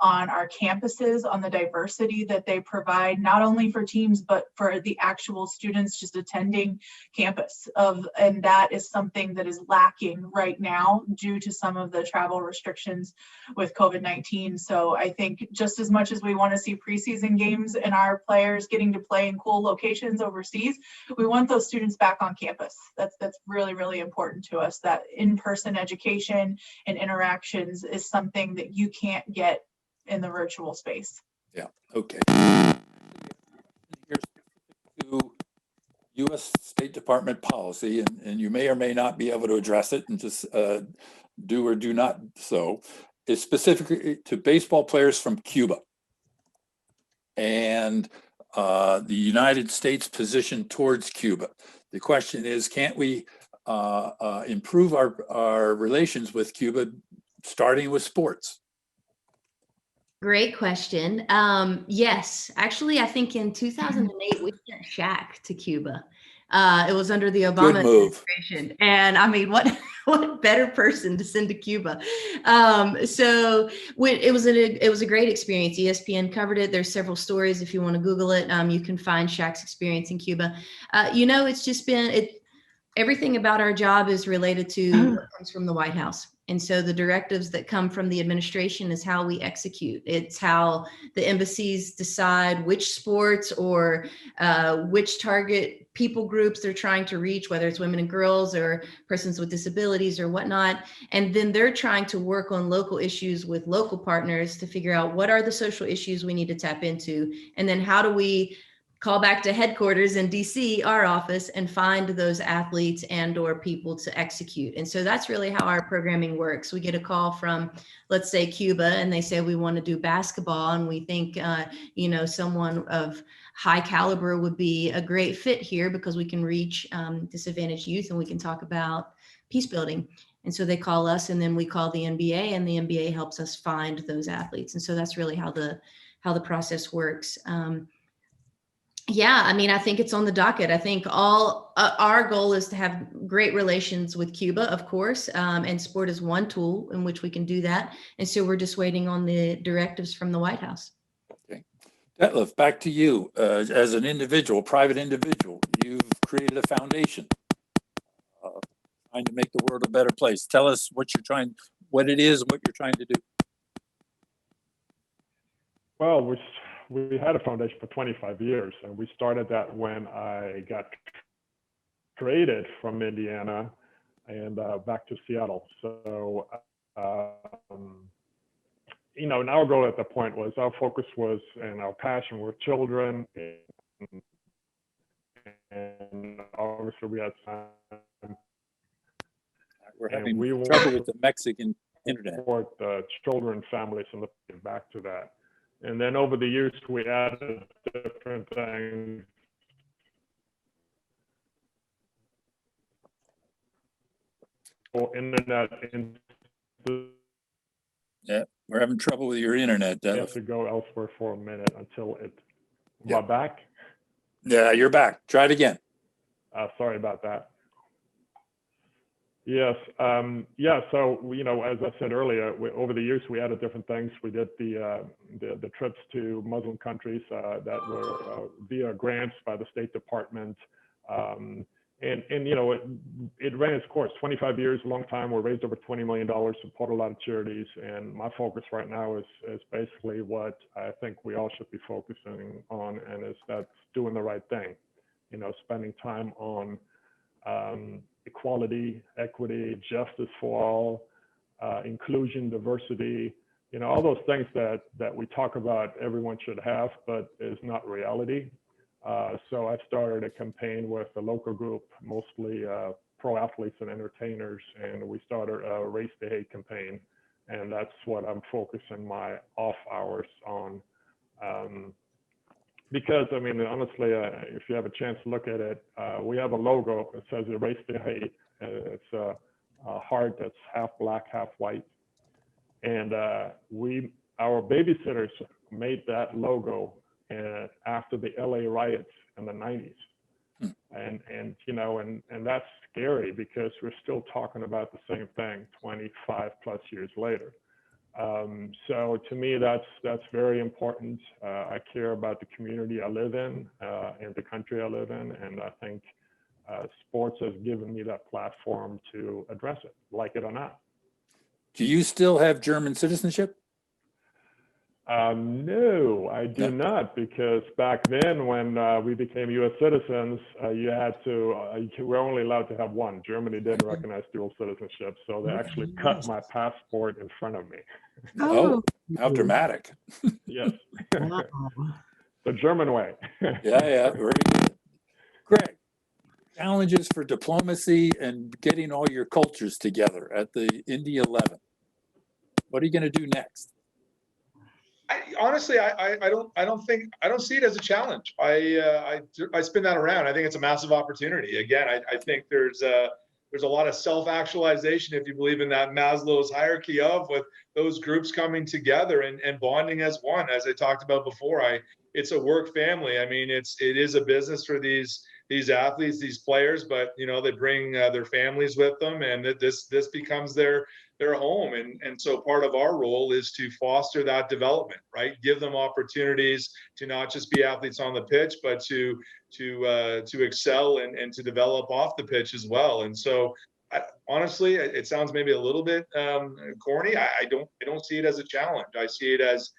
on our campuses, on the diversity that they provide, not only for teams, but for the actual students just attending campus. And that is something that is lacking right now due to some of the travel restrictions with COVID-19. So I think just as much as we want to see preseason games and our players getting to play in cool locations overseas, we want those students back on campus. That's really, really important to us. That in-person education and interactions is something that you can't get in the virtual space. Yeah, okay. Here's to U.S. State Department policy, and you may or may not be able to address it, and just do or do not so, is specifically to baseball players from Cuba and the United States position towards Cuba. The question is, can't we improve our relations with Cuba, starting with sports? Great question. Yes, actually, I think in 2008, we sent Shaq to Cuba. It was under the Obama administration. And I mean, what better person to send to Cuba? So it was a great experience. ESPN covered it. There's several stories. If you want to Google it, you can find Shaq's experience in Cuba. You know, it's just been, everything about our job is related to what comes from the White House. And so the directives that come from the administration is how we execute. It's how the embassies decide which sports or which target people groups they're trying to reach, whether it's women and girls or persons with disabilities or whatnot. And then they're trying to work on local issues with local partners to figure out what are the social issues we need to tap into. And then how do we call back to headquarters in DC, our office, and find those athletes and or people to execute. And so that's really how our programming works. We get a call from, let's say, Cuba, and they say, we want to do basketball. And we think, you know, someone of high caliber would be a great fit here because we can reach disadvantaged youth and we can talk about peace building. And so they call us, and then we call the NBA, and the NBA helps us find those athletes. And so that's really how the process works. Yeah, I mean, I think it's on the docket. I think all our goal is to have great relations with Cuba, of course, and sport is one tool in which we can do that. And so we're just waiting on the directives from the White House. Okay, Detlef, back to you. As an individual, private individual, you've created a foundation trying to make the world a better place. Tell us what it is, what you're trying to do. Well, we had a foundation for 25 years, and we started that when I got traded from Indiana and back to Seattle. So, you know, and our goal at the point was, our focus was, and our passion were children, and obviously we had time. We're And having we trouble with the Mexican internet. support children, families, and looking back to that. And then over the years, we added different things. For internet, Yeah, we're having trouble with your internet, I have Dennis. to go elsewhere for a minute until it. Am I Yeah. back? Yeah, you're back. Try it again. Sorry about that. Yes. Yeah. So, you know, as I said earlier, over the years, we added different things. We did the trips to Muslim countries that were via grants by the State Department. And you know, it ran its course. 25 years, a long time. We raised over $20 million, support a lot of charities. And my focus right now is basically what I think we all should be focusing on, and is that's doing the right thing. You know, spending time on equality, equity, justice for all, inclusion, diversity, you know, all those things that we talk about everyone should have, but is not reality. So I started a campaign with a local group, mostly pro athletes and entertainers, and we started a Race to Hate campaign. And that's what I'm focusing my off hours on. Because, I mean, honestly, if you have a chance to look at it, we have a logo that says Erase the Hate. It's a heart that's half black, half white. And our babysitters made that logo after the LA riots in the 90s. And you know, and that's scary because we're still talking about the same thing 25 plus years later. So to me, that's very important. I care about the community I live in and the country I live in, and I think sports has given me that platform to address it, like it or not. Do you still have German citizenship? No, I do not, because back then when we became U.S. citizens, you had to, you were only allowed to have one. Germany didn't recognize dual citizenship, so they actually cut my passport in front of me. Oh, how dramatic. Yes. Wow. The German way. Yeah, very good. Greg, challenges for diplomacy and getting all your cultures together at the Indy 11. What are you going to do next? Honestly, I don't see it as a challenge. I spin that around. I think it's a massive opportunity. Again, I think there's a lot of self-actualization, if you believe in that Maslow's hierarchy of, with those groups coming together and bonding as one. As I talked about before, it's a work family. I mean, it is a business for these athletes, these players, but you know, they bring their families with them, and this becomes their home. And so part of our role is to foster that development, right? Give them opportunities to not just be athletes on the pitch, but to excel and to develop off the pitch as well. And so honestly, it sounds maybe a little bit corny. I don't see it as a challenge. I see it as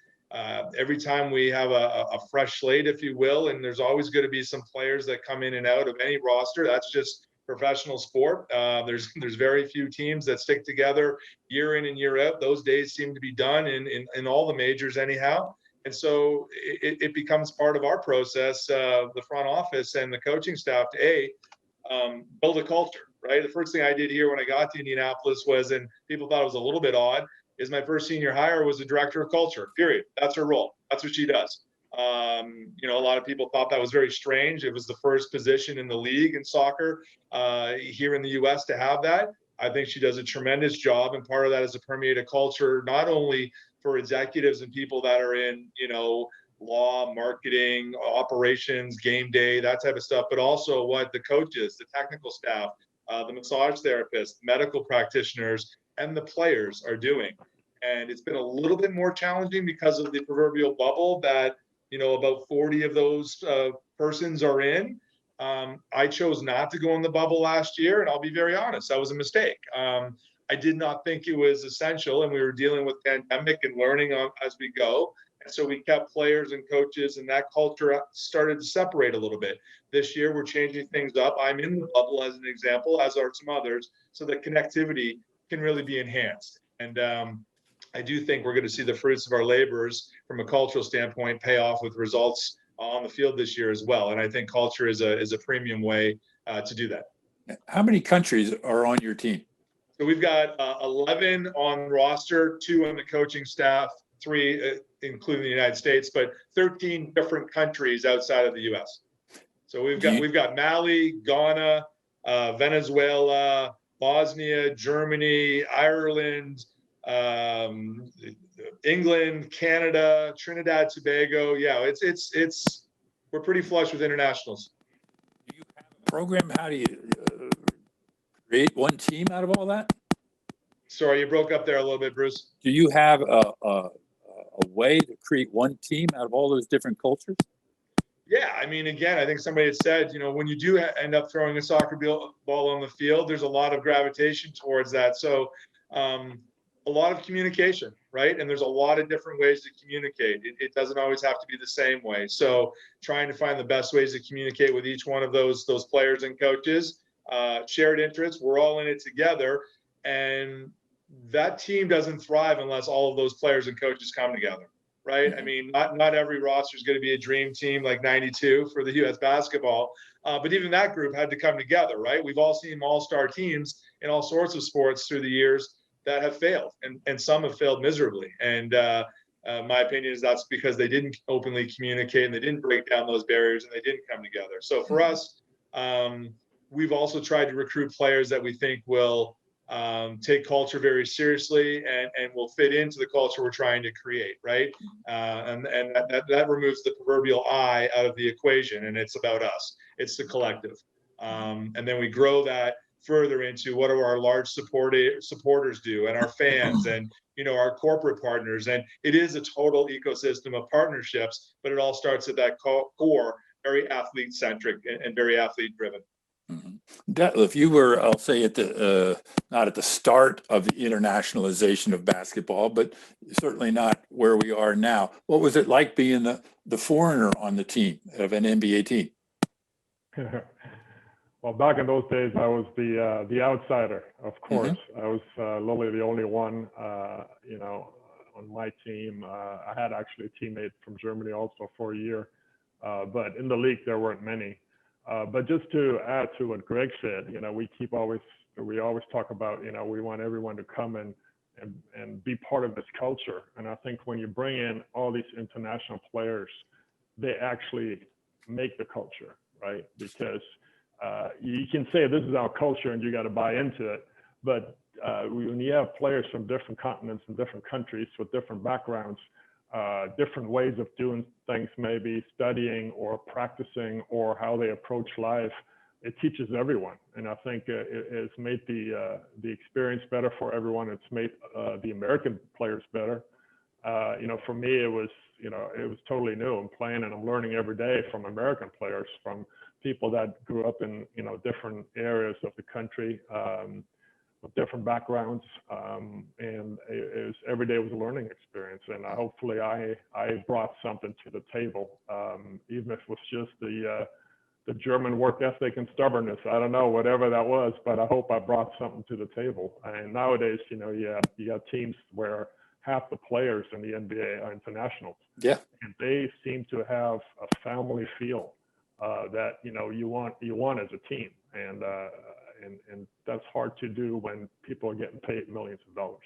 every time we have a fresh slate, if you will, and there's always going to be some players that come in and out of any roster. That's just professional sport. There's very few teams that stick together year in and year out. Those days seem to be done in all the majors anyhow. And so it becomes part of our process, the front office and the coaching staff, to build a culture, right? The first thing I did here when I got to Indianapolis was, and people thought it was a little bit odd, is my first senior hire was a director of culture, period. That's her role. That's what she does. You know, a lot of people thought that was very strange. It was the first position in the league in soccer here in the US to have that. I think she does a tremendous job, and part of that is to permeate a culture, not only for executives and people that are in, you know, law, marketing, operations, game day, that type of stuff, but also what the coaches, the technical staff, the massage therapists, medical practitioners, and the players are doing. And it's been a little bit more challenging because of the proverbial bubble that, you know, about 40 of those persons are in. I chose not to go in the bubble last year, and I'll be very honest, that was a mistake. I did not think it was essential, and we were dealing with pandemic and learning as we go. And so we kept players and coaches, and that culture started to separate a little bit. This year, we're changing things up. I'm in the bubble as an example, as are some others, so that connectivity can really be enhanced. And I do think we're going to see the fruits of our labors from a cultural standpoint pay off with results on the field this year as well. And I think culture is a premium way to do that. How many countries are on your team? So we've got 11 on roster, 2 on the coaching staff, 3 including the United States, but 13 different countries outside of the U.S. So we've got Mali, Ghana, Venezuela, Bosnia, Germany, Ireland, England, Canada, Trinidad, Tobago. Yeah, it's we're pretty flush with internationals. Do you have a program? How do you create one team out of all that? Sorry, you broke up there a little bit, Bruce. Do you have a way to create one team out of all those different cultures? Yeah, I mean, again, I think somebody had said, when you do end up throwing a soccer ball on the field, there's a lot of gravitation towards that. So a lot of communication, right? And there's a lot of different ways to communicate. It doesn't always have to be the same way. So trying to find the best ways to communicate with each one of those players and coaches, shared interests, we're all in it together. And that team doesn't thrive unless all of those players and coaches come together, right? I mean, not every roster is going to be a dream team like 92 for the U.S. basketball, but even that group had to come together, right? We've all seen all-star teams in all sorts of sports through the years that have failed, and some have failed miserably. And my opinion is that's because they didn't openly communicate, and they didn't break down those barriers, and they didn't come together. So for us, we've also tried to recruit players that we think will take culture very seriously and will fit into the culture we're trying to create, right? And that removes the proverbial I out of the equation, and it's about us. It's the collective. And then we grow that further into what do our large supporters do, and our fans, and our corporate partners. And it is a total ecosystem of partnerships, but it all starts at that core, very athlete centric and very athlete driven. If you were, I'll say at the not at the start of the internationalization of basketball, but certainly not where we are now, what was it like being the foreigner on the team of an NBA team? Well, back in those days, I was the outsider, of course. I was literally the only one, on my team. I had actually a teammate from Germany also for a year, but in the league there weren't many. But just to add to what Greg said, we always talk about, we want everyone to come and be part of this culture. And I think when you bring in all these international players, they actually make the culture, right? Because you can say this is our culture and you got to buy into it. But when you have players from different continents and different countries with different backgrounds, different ways of doing things, maybe studying or practicing or how they approach life, it teaches everyone. And I think it's made the experience better for everyone. It's made the American players better. For me, it was totally new. I'm playing and I'm learning every day from American players, from people that grew up in, different areas of the country, with different backgrounds, and it was, every day was a learning experience. And hopefully I brought something to the table, even if it was just the German work ethic and stubbornness. I don't know, whatever that was, but I hope I brought something to the table. And nowadays, you got teams where half the players in the NBA are internationals. Yeah. And they seem to have a family feel that you want as a team. And that's hard to do when people are getting paid millions of dollars.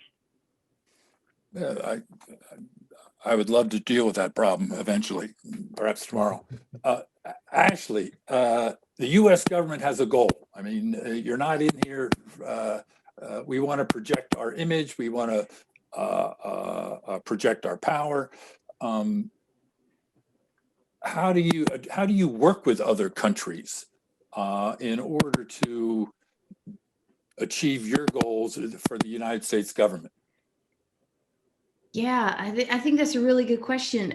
Yeah, I would love to deal with that problem eventually, perhaps tomorrow. Ashley, the U.S. government has a goal. I mean, you're not in here. We want to project our image. We want to project our power. How do you work with other countries in order to achieve your goals for the United States government? Yeah, I think that's a really good question.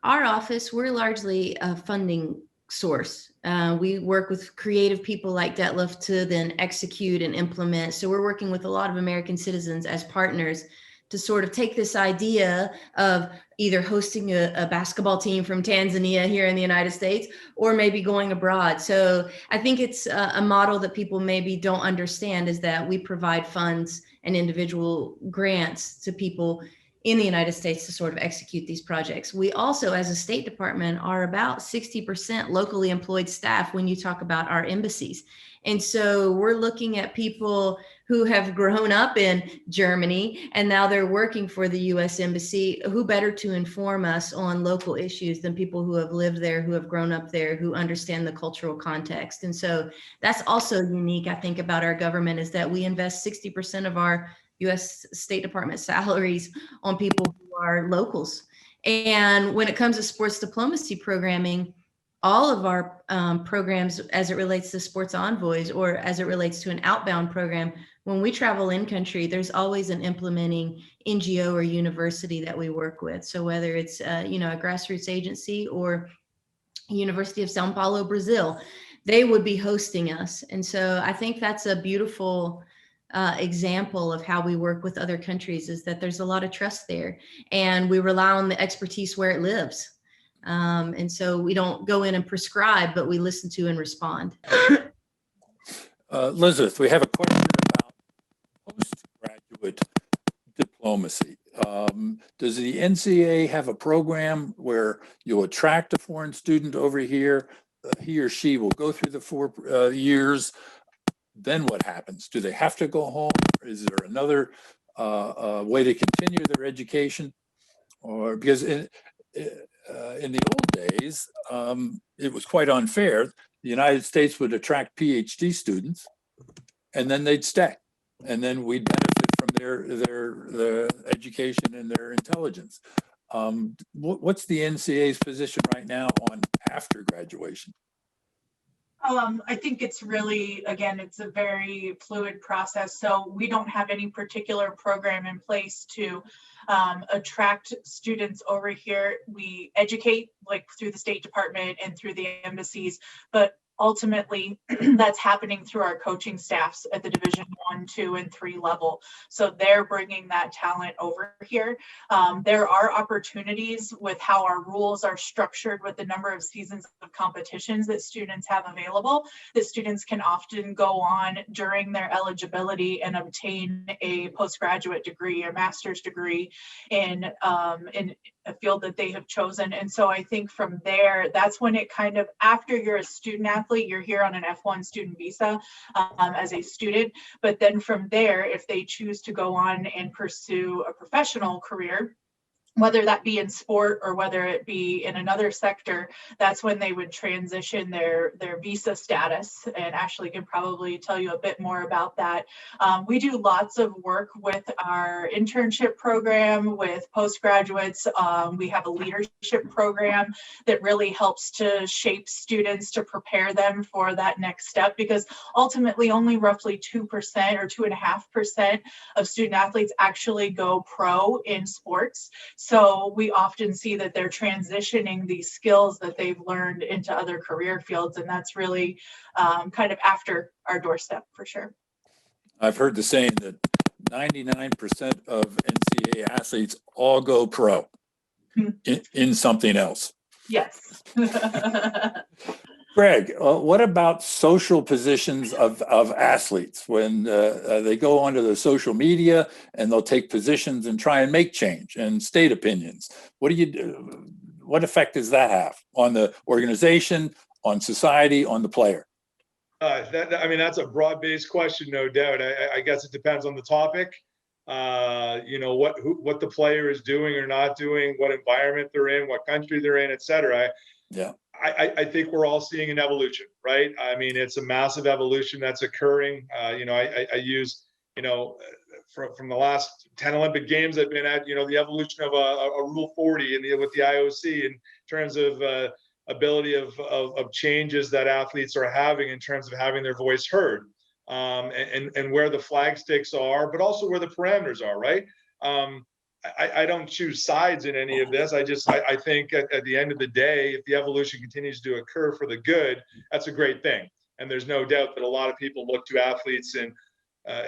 Our office, we're largely a funding source. We work with creative people like Detlef to then execute and implement. So we're working with a lot of American citizens as partners to sort of take this idea of either hosting a basketball team from Tanzania here in the United States, or maybe going abroad. So I think it's a model that people maybe don't understand, is that we provide funds and individual grants to people in the United States to sort of execute these projects. We also, as a State Department, are about 60% locally employed staff when you talk about our embassies. And so we're looking at people who have grown up in Germany and now they're working for the US Embassy. Who better to inform us on local issues than people who have lived there, who have grown up there, who understand the cultural context. And so that's also unique, I think, about our government, is that we invest 60% of our US State Department salaries on people who are locals. And when it comes to sports diplomacy programming, all of our programs, as it relates to sports envoys or as it relates to an outbound program, when we travel in country, there's always an implementing NGO or university that we work with. So whether it's a grassroots agency or University of Sao Paulo, Brazil, they would be hosting us. And so I think that's a beautiful example of how we work with other countries, is that there's a lot of trust there, and we rely on the expertise where it lives. And so we don't go in and prescribe, but we listen to and respond. Elizabeth, we have a question about postgraduate diplomacy. Does the Ncaa have a program where you'll attract a foreign student over here? He or she will go through the 4 years. Then what happens? Do they have to go home? Is there another way to continue their education? Or because in the old days, it was quite unfair. The United States would attract PhD students, and then they'd stay, and then we'd benefit from their education and their intelligence. What's the Ncaa's position right now on after graduation? I think it's really, again, it's a very fluid process. So we don't have any particular program in place to attract students over here. We educate like through the State Department and through the embassies, but ultimately that's happening through our coaching staffs at the Division 1, 2, and 3 level. So they're bringing that talent over here. There are opportunities with how our rules are structured, with the number of seasons of competitions that students have available, that students can often go on during their eligibility and obtain a postgraduate degree or master's degree in a field that they have chosen. And so I think from there, that's when it kind of, after you're a student athlete, you're here on an F1 student visa as a student. But then from there, if they choose to go on and pursue a professional career, whether that be in sport or whether it be in another sector, that's when they would transition their visa status. And Ashley can probably tell you a bit more about that. We do lots of work with our internship program with postgraduates. We have a leadership program that really helps to shape students to prepare them for that next step, because ultimately only roughly 2% or 2.5% of student athletes actually go pro in sports. So we often see that they're transitioning these skills that they've learned into other career fields. And that's really kind of after our doorstep for sure. I've heard the saying that 99% of Ncaa athletes all go pro in something else. Yes. Greg, what about social positions of athletes when they go onto the social media and they'll take positions and try and make change and state opinions? What do you do? What effect does that have on the organization, on society, on the player? That's a broad-based question, no doubt. I guess it depends on the topic. What the player is doing or not doing, what environment they're in, what country they're in, et cetera. Yeah. I think we're all seeing an evolution, right? I mean, it's a massive evolution that's occurring. I use, from the last 10 Olympic Games I've been at, the evolution of a Rule 40 with the IOC in terms of ability of changes that athletes are having in terms of having their voice heard, and where the flag sticks are, but also where the parameters are, right? I don't choose sides in any of this. I think at the end of the day, if the evolution continues to occur for the good, that's a great thing. And there's no doubt that a lot of people look to athletes and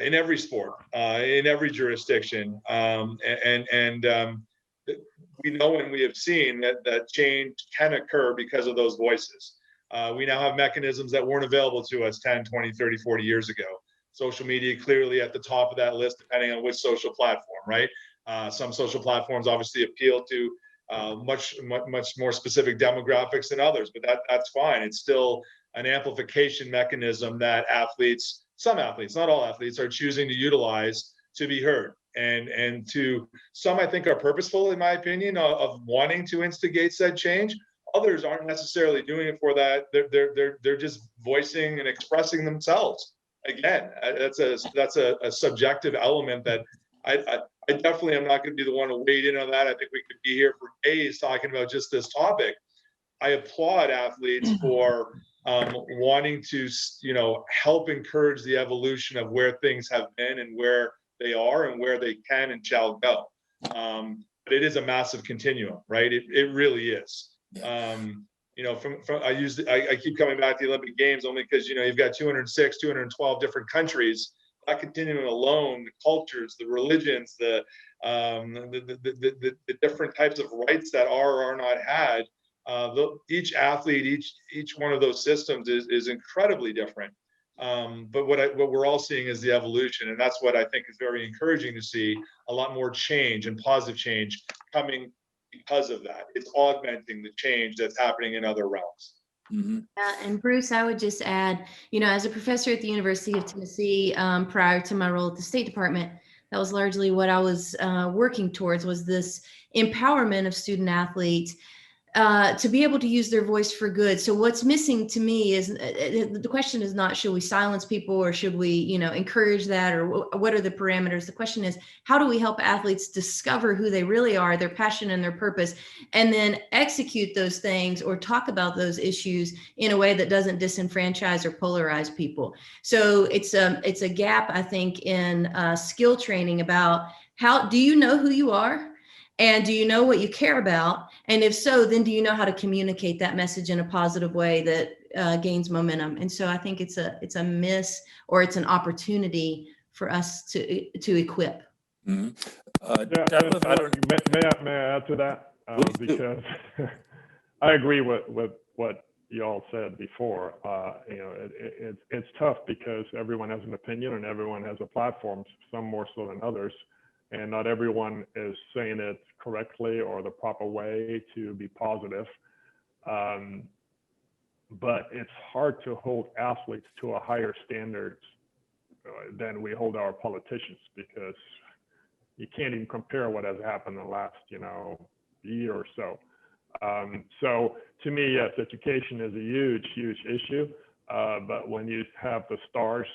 in every sport, in every jurisdiction, we know and we have seen that change can occur because of those voices. We now have mechanisms that weren't available to us 10, 20, 30, 40 years ago. Social media clearly at the top of that list, depending on which social platform, right? Some social platforms obviously appeal to much more specific demographics than others, but that's fine. It's still an amplification mechanism that some athletes, not all athletes, are choosing to utilize to be heard. And to some, I think, are purposeful, in my opinion, of wanting to instigate said change. Others aren't necessarily doing it for that. They're just voicing and expressing themselves. Again, that's a subjective element that I definitely am not going to be the one to wade in on that. I think we could be here for days talking about just this topic. I applaud athletes for wanting to, help encourage the evolution of where things have been and where they are and where they can and shall go. But it is a massive continuum, right? It really is. I keep coming back to the Olympic Games only because, you've got 206, 212 different countries. That continuum alone, the cultures, the religions, the different types of rights that are or are not had. Each athlete, each one of those systems is incredibly different. But what we're all seeing is the evolution, and that's what I think is very encouraging to see. A lot more change and positive change coming because of that. It's augmenting the change that's happening in other realms. Mm-hmm. And Bruce, I would just add, as a professor at the University of Tennessee, prior to my role at the State Department, that was largely what I was working towards, was this empowerment of student athletes to be able to use their voice for good. So what's missing to me is the question is not, should we silence people or should we, encourage that, or what are the parameters? The question is, how do we help athletes discover who they really are, their passion and their purpose, and then execute those things or talk about those issues in a way that doesn't disenfranchise or polarize people. So it's a gap, I think, in skill training about how do you know who you are? And do you know what you care about? And if so, then do you know how to communicate that message in a positive way that gains momentum? And so I think it's a miss, or it's an opportunity for us to equip. Mm-hmm. May I add to that? Because I agree with what you all said before. It's tough because everyone has an opinion and everyone has a platform, some more so than others. And not everyone is saying it correctly or the proper way to be positive. But it's hard to hold athletes to a higher standard than we hold our politicians, because you can't even compare what has happened in the last, year or so. So to me, yes, education is a huge, huge issue. But when you have the stars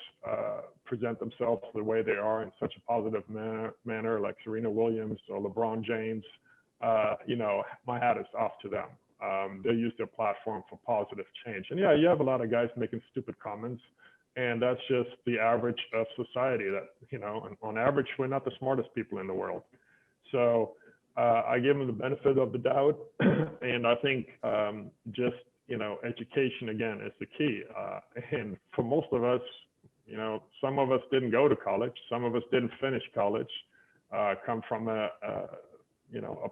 present themselves the way they are in such a positive manner, like Serena Williams or LeBron James, my hat is off to them. They use their platform for positive change. And yeah, you have a lot of guys making stupid comments, and that's just the average of society. That, on average, we're not the smartest people in the world. So I give them the benefit of the doubt, and I think education again is the key. And for most of us, some of us didn't go to college, some of us didn't finish college, come from a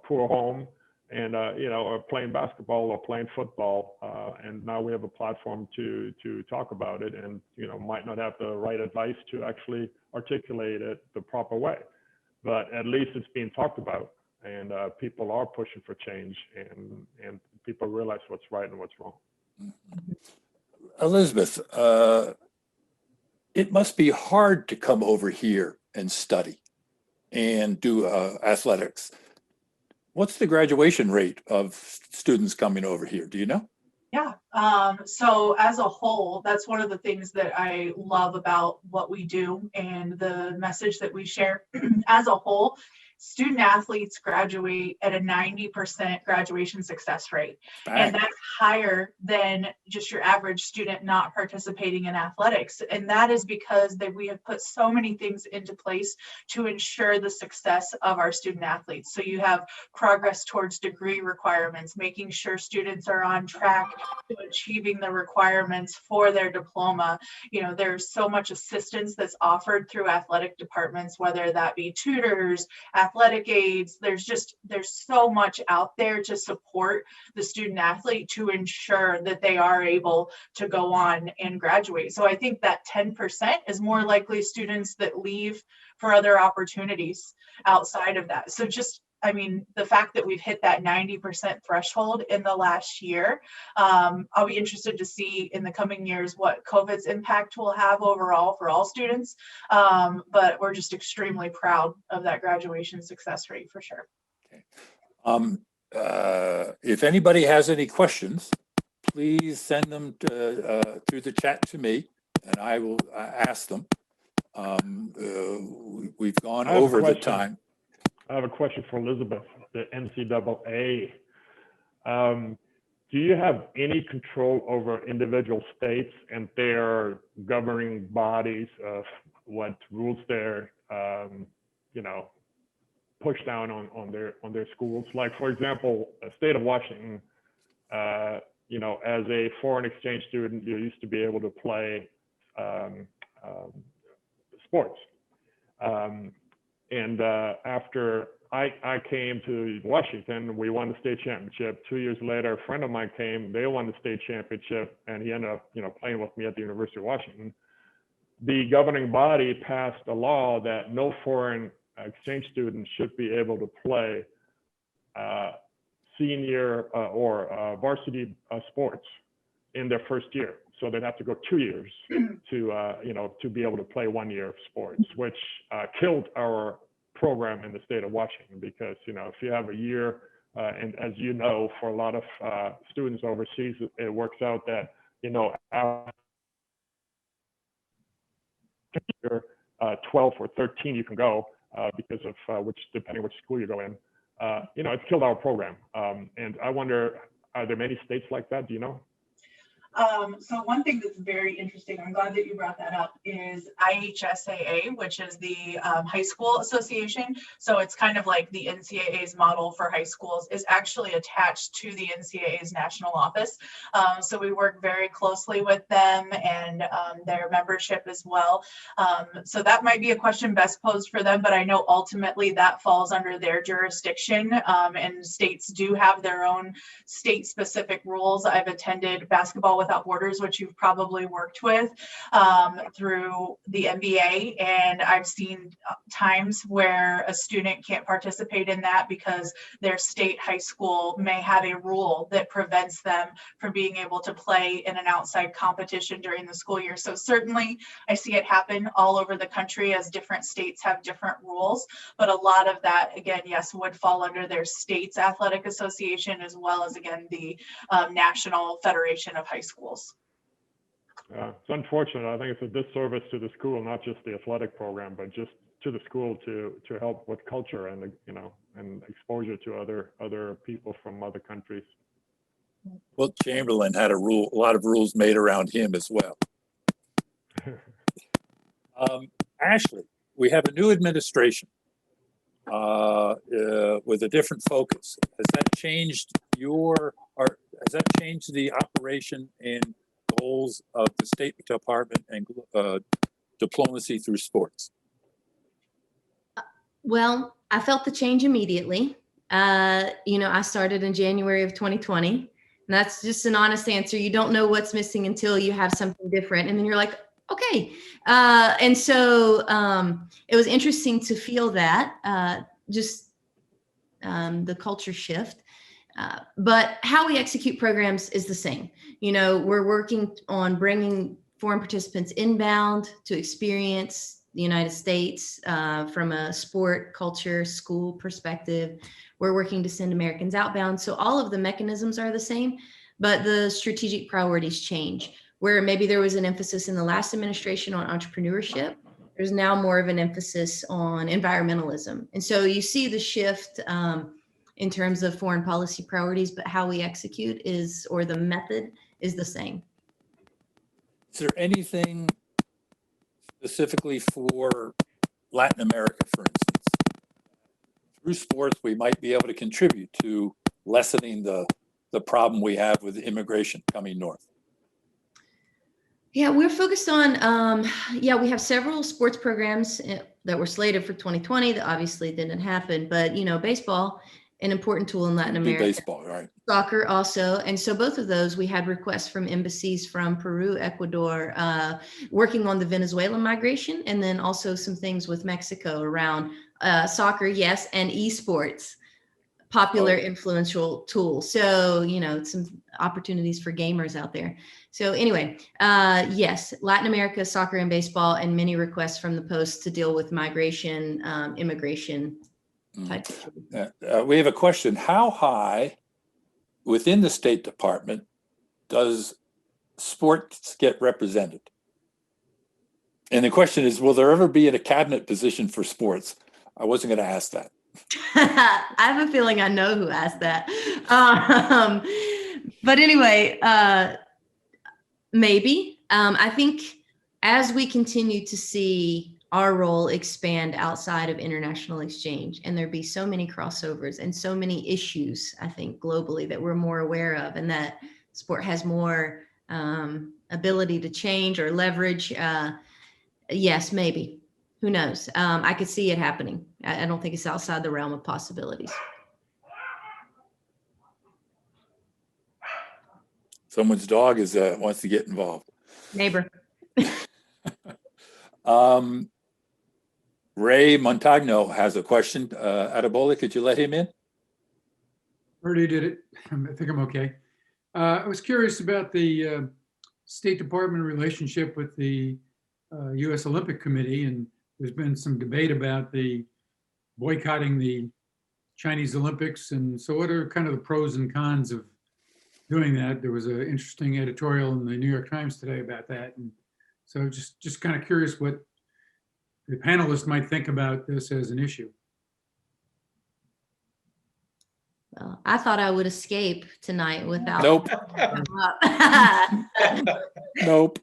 poor home, and or playing basketball or playing football, and now we have a platform to talk about it, and might not have the right advice to actually articulate it the proper way, but at least it's being talked about, and people are pushing for change, and people realize what's right and what's wrong. Elizabeth, it must be hard to come over here and study and do athletics. What's the graduation rate of students coming over here? Do you know? Yeah. So as a whole, that's one of the things that I love about what we do and the message that we share. As a whole, student athletes graduate at a 90% graduation success rate. And that's higher than just your average student not participating in athletics. And that is because we have put so many things into place to ensure the success of our student athletes. So you have progress towards degree requirements, making sure students are on track to achieving the requirements for their diploma. You know, there's so much assistance that's offered through athletic departments, whether that be tutors, athletic aides. There's so much out there to support the student athlete to ensure that they are able to go on and graduate. So I think that 10% is more likely students that leave for other opportunities outside of that. So I mean, the fact that we've hit that 90% threshold in the last year, I'll be interested to see in the coming years what COVID's impact will have overall for all students. But we're just extremely proud of that graduation success rate for sure. Okay. If anybody has any questions, please send them through the chat to me, and I will ask them. We've gone over the time. I have a question for Elizabeth, the NCAA. Do you have any control over individual states and their governing bodies of what rules they're, push down on their schools? Like, for example, the state of Washington, as a foreign exchange student, you used to be able to play sports. And after I came to Washington, we won the state championship. 2 years later, a friend of mine came, they won the state championship, and he ended up, playing with me at the University of Washington. The governing body passed a law that no foreign exchange students should be able to play senior or varsity sports in their first year. So they'd have to go 2 years to be able to play 1 year of sports, which killed our program in the state of Washington, because, if you have a year, and as you know, for a lot of students overseas, it works out that, after year 12 or 13, you can go because of depending which school you go in. It's killed our program. And I wonder, are there many states like that? Do you know? So one thing that's very interesting, I'm glad that you brought that up, is IHSAA, which is the high school association. So it's kind of like the NCAA's model for high schools, is actually attached to the NCAA's national office. So we work very closely with them and their membership as well. So that might be a question best posed for them, but I know ultimately that falls under their jurisdiction, and states do have their own state specific rules. I've attended Basketball Without Borders, which you've probably worked with through the NBA. And I've seen times where a student can't participate in that because their state high school may have a rule that prevents them from being able to play in an outside competition during the school year. So certainly I see it happen all over the country as different states have different rules. But a lot of that, again, yes, would fall under their state's athletic association, as well as, again, the National Federation of High Schools. It's unfortunate. I think it's a disservice to the school, not just the athletic program, but just to the school to help with culture and and exposure to other people from other countries. Well, Chamberlain had a lot of rules made around him as well. Ashley, we have a new administration with a different focus. Has that changed the operation and goals of the State Department and diplomacy through sports? Well, I felt the change immediately. I started in January of 2020. And that's just an honest answer. You don't know what's missing until you have something different. And then you're like, okay. And so it was interesting to feel that, the culture shift. But how we execute programs is the same. We're working on bringing foreign participants inbound to experience the United States from a sport, culture, school perspective. We're working to send Americans outbound. So all of the mechanisms are the same, but the strategic priorities change. Where maybe there was an emphasis in the last administration on entrepreneurship, there's now more of an emphasis on environmentalism. And so you see the shift in terms of foreign policy priorities, but how we execute is, or the method is the same. Is there anything specifically for Latin America, for instance, through sports we might be able to contribute to lessening the problem we have with immigration coming north? Yeah, we're focused on, we have several sports programs that were slated for 2020 that obviously didn't happen, but baseball, an important tool in Latin America. Baseball, right. Soccer also. And so both of those, we had requests from embassies from Peru, Ecuador, working on the Venezuelan migration, and then also some things with Mexico around soccer, yes, and esports, popular influential tool. So, some opportunities for gamers out there. So anyway, yes, Latin America, soccer and baseball, and many requests from the Post to deal with migration, immigration type situations. We have a question. How high within the State Department does sports get represented? And the question is, will there ever be a cabinet position for sports? I wasn't going to ask that. I have a feeling I know who asked that. But anyway, maybe. I think as we continue to see our role expand outside of international exchange, and there be so many crossovers and so many issues, I think, globally that we're more aware of, and that sport has more ability to change or leverage. Yes, maybe. Who knows? I could see it happening. I don't think it's outside the realm of possibilities. Someone's dog wants to get involved. Neighbor. Ray Montagno has a question. Adebola, could you let him in? Already did it. I think I'm okay. I was curious about the State Department relationship with the U.S. Olympic Committee, and there's been some debate about the boycotting the Chinese Olympics. And so what are kind of the pros and cons of doing that? There was an interesting editorial in the New York Times today about that. And so just kind of curious what the panelists might think about this as an issue. Well, I thought I would escape tonight without. Nope. Nope.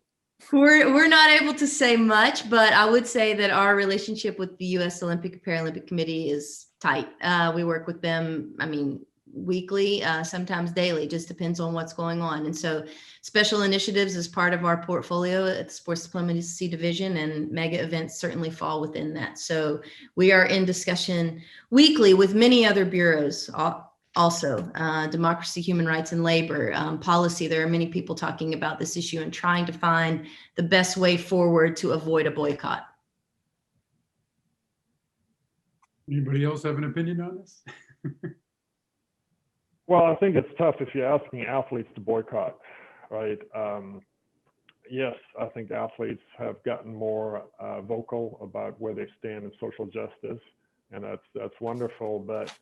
We're not able to say much, but I would say that our relationship with the U.S. Olympic and Paralympic Committee is tight. We work with them, weekly, sometimes daily, just depends on what's going on. And so special initiatives is part of our portfolio at the Sports Diplomacy Division, and mega events certainly fall within that. So we are in discussion weekly with many other bureaus also, democracy, human rights, and labor, policy. There are many people talking about this issue and trying to find the best way forward to avoid a boycott. Anybody else have an opinion on this? Well, I think it's tough if you're asking athletes to boycott, right? Yes, I think athletes have gotten more vocal about where they stand in social justice, and that's wonderful. But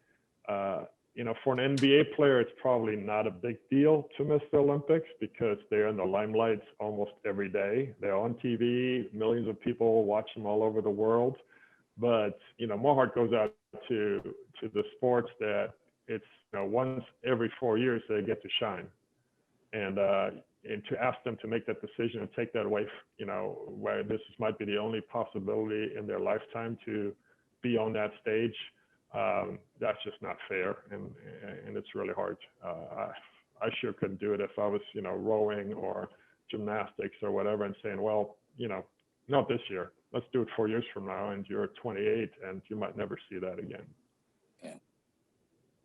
for an NBA player, it's probably not a big deal to miss the Olympics because they're in the limelight almost every day. They're on TV, millions of people watch them all over the world. But more heart goes out to the sports that it's once every 4 years they get to shine, and to ask them to make that decision and take that away, where this might be the only possibility in their lifetime to be on that stage. That's just not fair, and it's really hard. I sure couldn't do it if I was, rowing or gymnastics or whatever, and saying, well, not this year. Let's do it 4 years from now, and you're 28, and you might never see that again.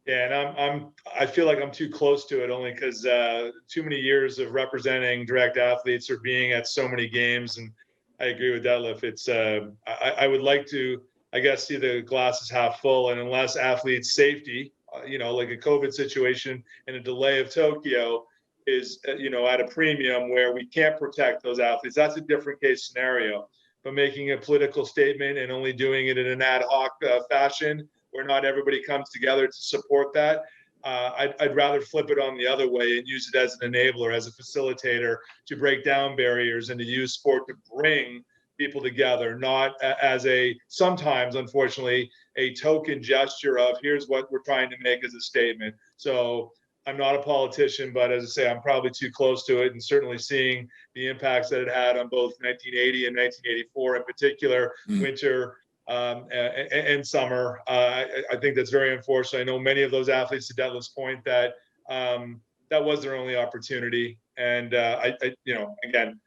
Yeah, and I feel like I'm too close to it only because too many years of representing direct athletes or being at so many games, and I agree with Detlef. It's I would like to, I guess, see the glasses half full, and unless athletes' safety, like a COVID situation and a delay of Tokyo is, at a premium where we can't protect those athletes, that's a different case scenario. But making a political statement and only doing it in an ad hoc fashion where not everybody comes together to support that, I'd rather flip it on the other way and use it as an enabler, as a facilitator to break down barriers and to use sport to bring people together, not as sometimes, unfortunately, a token gesture of here's what we're trying to make as a statement. So I'm not a politician, but as I say, I'm probably too close to it, and certainly seeing the impacts that it had on both 1980 and 1984 in particular, winter and summer. I think that's very unfortunate. I know many of those athletes, to Detlef's point, that that was their only opportunity. And again,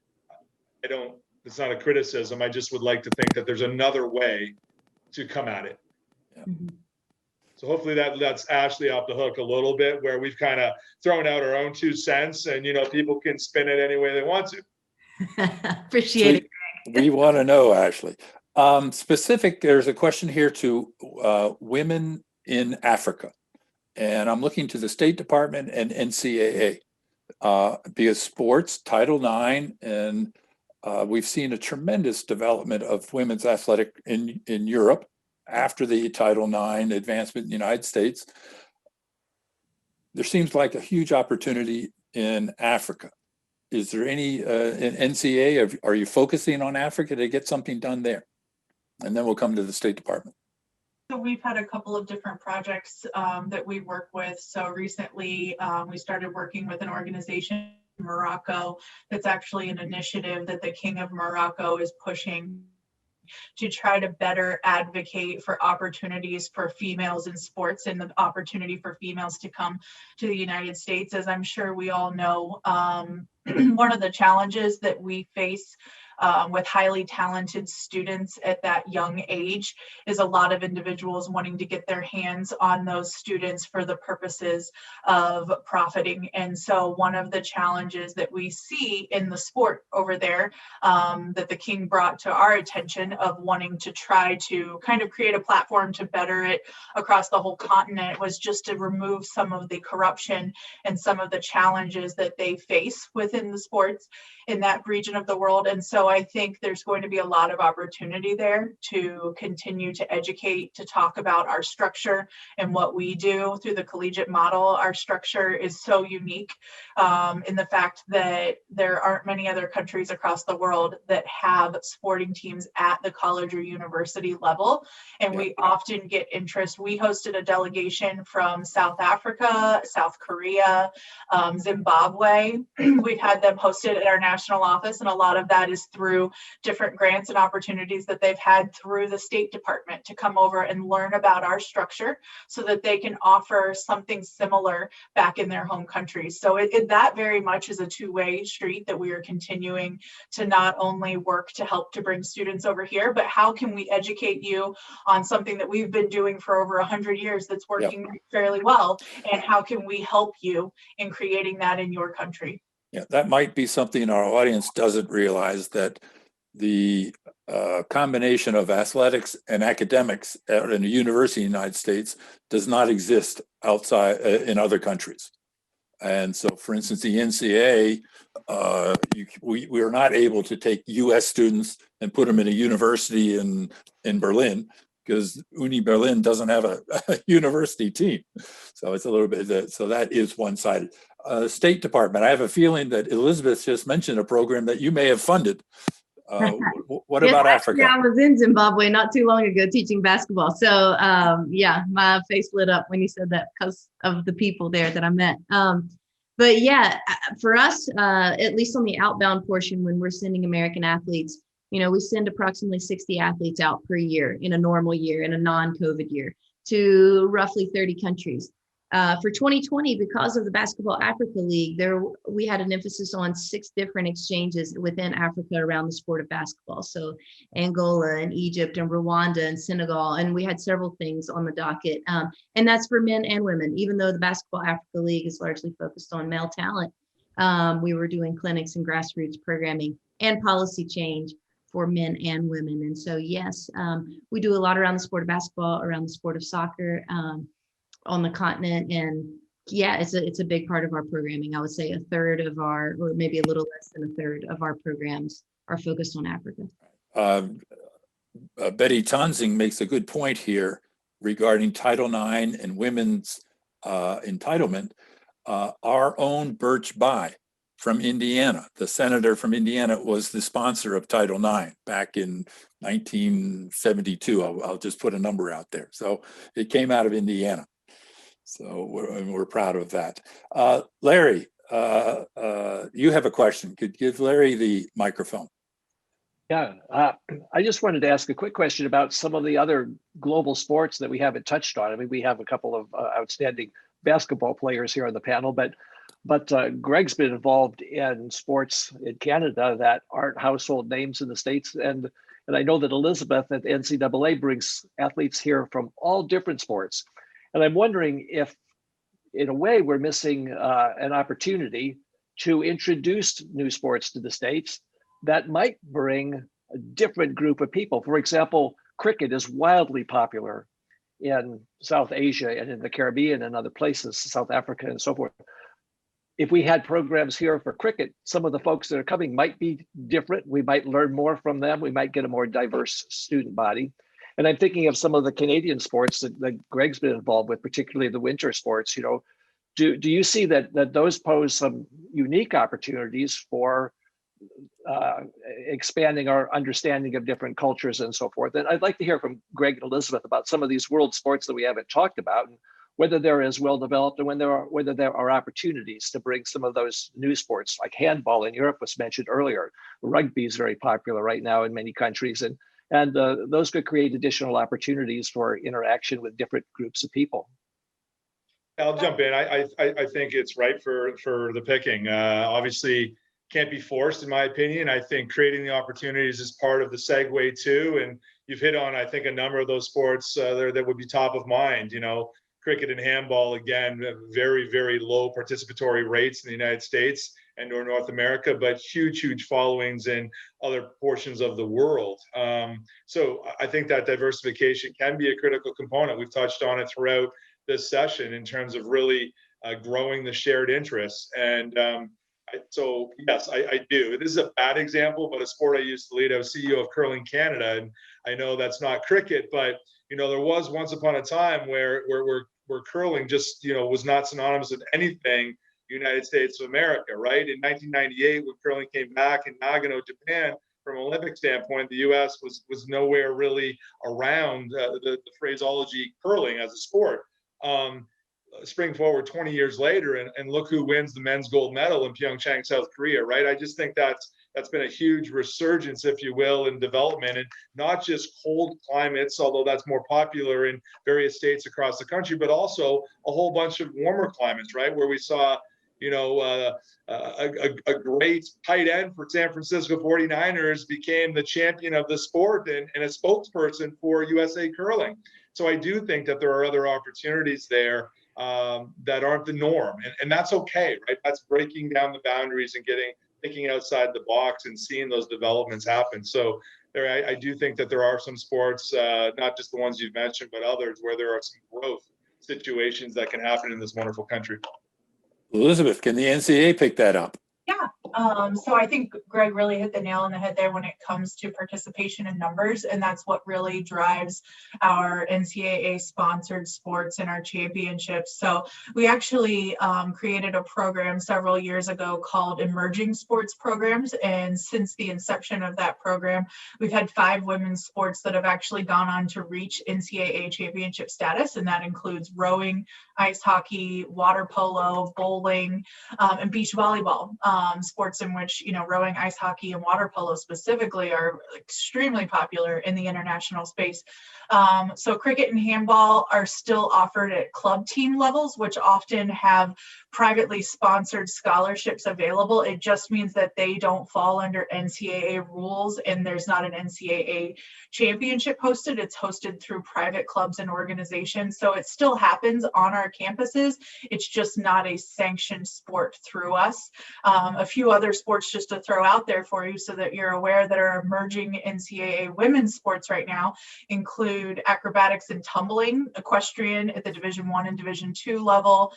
it's not a criticism. I just would like to think that there's another way to come at it. Yeah. So hopefully that lets Ashley off the hook a little bit, where we've kind of thrown out our own 2 cents, and people can spin it any way they want to. Appreciate it. We want to know, Ashley. There's a question here to women in Africa, and I'm looking to the State Department and Ncaa because sports, Title IX, and we've seen a tremendous development of women's athletic in Europe after the Title IX advancement in the United States. There seems like a huge opportunity in Africa. Is there any in Ncaa, are you focusing on Africa to get something done there? And then we'll come to the State Department. So we've had a couple of different projects that we work with. So recently we started working with an organization in Morocco that's actually an initiative that the King of Morocco is pushing to try to better advocate for opportunities for females in sports and the opportunity for females to come to the United States. As I'm sure we all know, one of the challenges that we face with highly talented students at that young age is a lot of individuals wanting to get their hands on those students for the purposes of profiting. And so one of the challenges that we see in the sport over there that the King brought to our attention of wanting to try to kind of create a platform to better it across the whole continent was just to remove some of the corruption and some of the challenges that they face within the sports in that region of the world. And so I think there's going to be a lot of opportunity there to continue to educate, to talk about our structure and what we do through the collegiate model. Our structure is so unique in the fact that there aren't many other countries across the world that have sporting teams at the college or university level. And we often get interest. We hosted a delegation from South Africa, South Korea, Zimbabwe. We've had them hosted at our national office, and a lot of that is through different grants and opportunities that they've had through the State Department to come over and learn about our structure so that they can offer something similar back in their home countries. So that very much is a two-way street that we are continuing to not only work to help to bring students over here, but how can we educate you on something that we've been doing for over 100 years that's working fairly well, and how can we help you in creating that in your country? Yeah, that might be something our audience doesn't realize, that the combination of athletics and academics in a university in the United States does not exist outside in other countries. And so, for instance, the Ncaa, we are not able to take U.S. students and put them in a university in Berlin, because Uni Berlin doesn't have a university team. So it's a little bit, so that is one-sided. State Department, I have a feeling that Elizabeth just mentioned a program that you may have funded. What about Africa? I was in Zimbabwe not too long ago teaching basketball. So yeah, my face lit up when you said that because of the people there that I met. But yeah, for us, at least on the outbound portion, when we're sending American athletes, we send approximately 60 athletes out per year in a normal year, in a non-COVID year, to roughly 30 countries. For 2020, because of the Basketball Africa League, we had an emphasis on 6 different exchanges within Africa around the sport of basketball. So Angola and Egypt and Rwanda and Senegal, and we had several things on the docket. And that's for men and women, even though the Basketball Africa League is largely focused on male talent. We were doing clinics and grassroots programming and policy change for men and women. And so, yes, we do a lot around the sport of basketball, around the sport of soccer, on the continent. And yeah, it's a big part of our programming. I would say a third of our, or maybe a little less than a third of our programs are focused on Africa. Betty Tonsing makes a good point here regarding Title IX and women's entitlement. Our own Birch Bayh from Indiana. The senator from Indiana was the sponsor of Title IX back in 1972. I'll just put a number out there. So it came out of Indiana. So we're proud of that. Larry, you have a question. Could give Larry the microphone. Yeah, I just wanted to ask a quick question about some of the other global sports that we haven't touched on. I mean, we have a couple of outstanding basketball players here on the panel, but Greg's been involved in sports in Canada that aren't household names in the States. And I know that Elizabeth at the NCAA brings athletes here from all different sports. And I'm wondering if, in a way, we're missing an opportunity to introduce new sports to the States that might bring a different group of people. For example, cricket is wildly popular in South Asia and in the Caribbean and other places, South Africa and so forth. If we had programs here for cricket, some of the folks that are coming might be different. We might learn more from them. We might get a more diverse student body. And I'm thinking of some of the Canadian sports that Greg's been involved with, particularly the winter sports. You know, do you see that those pose some unique opportunities for expanding our understanding of different cultures and so forth? And I'd like to hear from Greg and Elizabeth about some of these world sports that we haven't talked about, and whether they're as well developed and whether there are opportunities to bring some of those new sports, like handball in Europe was mentioned earlier. Rugby is very popular right now in many countries, and those could create additional opportunities for interaction with different groups of people. I'll jump in. I think it's right for the picking. Obviously, can't be forced, in my opinion. I think creating the opportunities is part of the segue too. And you've hit on, I think, a number of those sports there that would be top of mind. You know, cricket and handball, again, very, very low participatory rates in the United States and or North America, but huge followings in other portions of the world. So I think that diversification can be a critical component. We've touched on it throughout this session in terms of really growing the shared interests. And so yes, I do. This is a bad example, but a sport I used to lead. I was CEO of Curling Canada, and I know that's not cricket, but you know, there was once upon a time where curling just, you know, was not synonymous with anything United States of America, right? In 1998, when curling came back in Nagano, Japan, from an Olympic standpoint, the U.S. was nowhere really around the phraseology curling as a sport. Spring forward 20 years later, and look who wins the men's gold medal in Pyeongchang, South Korea, right? I just think that's been a huge resurgence, if you will, in development, and not just cold climates, although that's more popular in various states across the country, but also a whole bunch of warmer climates, right? Where we saw, you know, a great tight end for San Francisco 49ers became the champion of the sport and a spokesperson for USA Curling. So I do think that there are other opportunities there that aren't the norm, and that's okay, right? That's breaking down the boundaries and thinking outside the box and seeing those developments happen. So I do think that there are some sports, not just the ones you've mentioned, but others where there are some growth situations that can happen in this wonderful country. Elizabeth, can the NCAA pick that up? Yeah. So I think Greg really hit the nail on the head there when it comes to participation in numbers, and that's what really drives our NCAA sponsored sports and our championships. So we actually created a program several years ago called Emerging Sports Programs, and since the inception of that program, we've had 5 women's sports that have actually gone on to reach NCAA championship status, and that includes rowing, ice hockey, water polo, bowling, and beach volleyball. Sports in which, you know, rowing, ice hockey, and water polo specifically are extremely popular in the international space. So cricket and handball are still offered at club team levels, which often have privately sponsored scholarships available. It just means that they don't fall under NCAA rules, and there's not an NCAA championship hosted. It's hosted through private clubs and organizations. So it still happens on our campuses. It's just not a sanctioned sport through us. A few other sports just to throw out there for you so that you're aware that are emerging NCAA women's sports right now include acrobatics and tumbling, equestrian at the Division I and Division II level,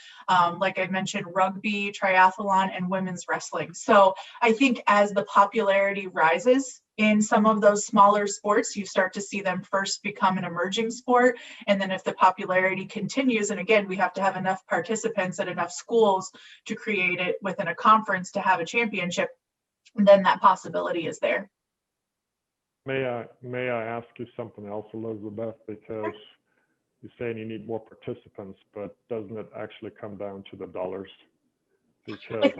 like I mentioned, rugby, triathlon, and women's wrestling. So I think as the popularity rises in some of those smaller sports, you start to see them first become an emerging sport. And then if the popularity continues, and again, we have to have enough participants at enough schools to create it within a conference to have a championship, then that possibility is there. May I ask you something else, Elizabeth? Because you're saying you need more participants, but doesn't it actually come down to the dollars? Because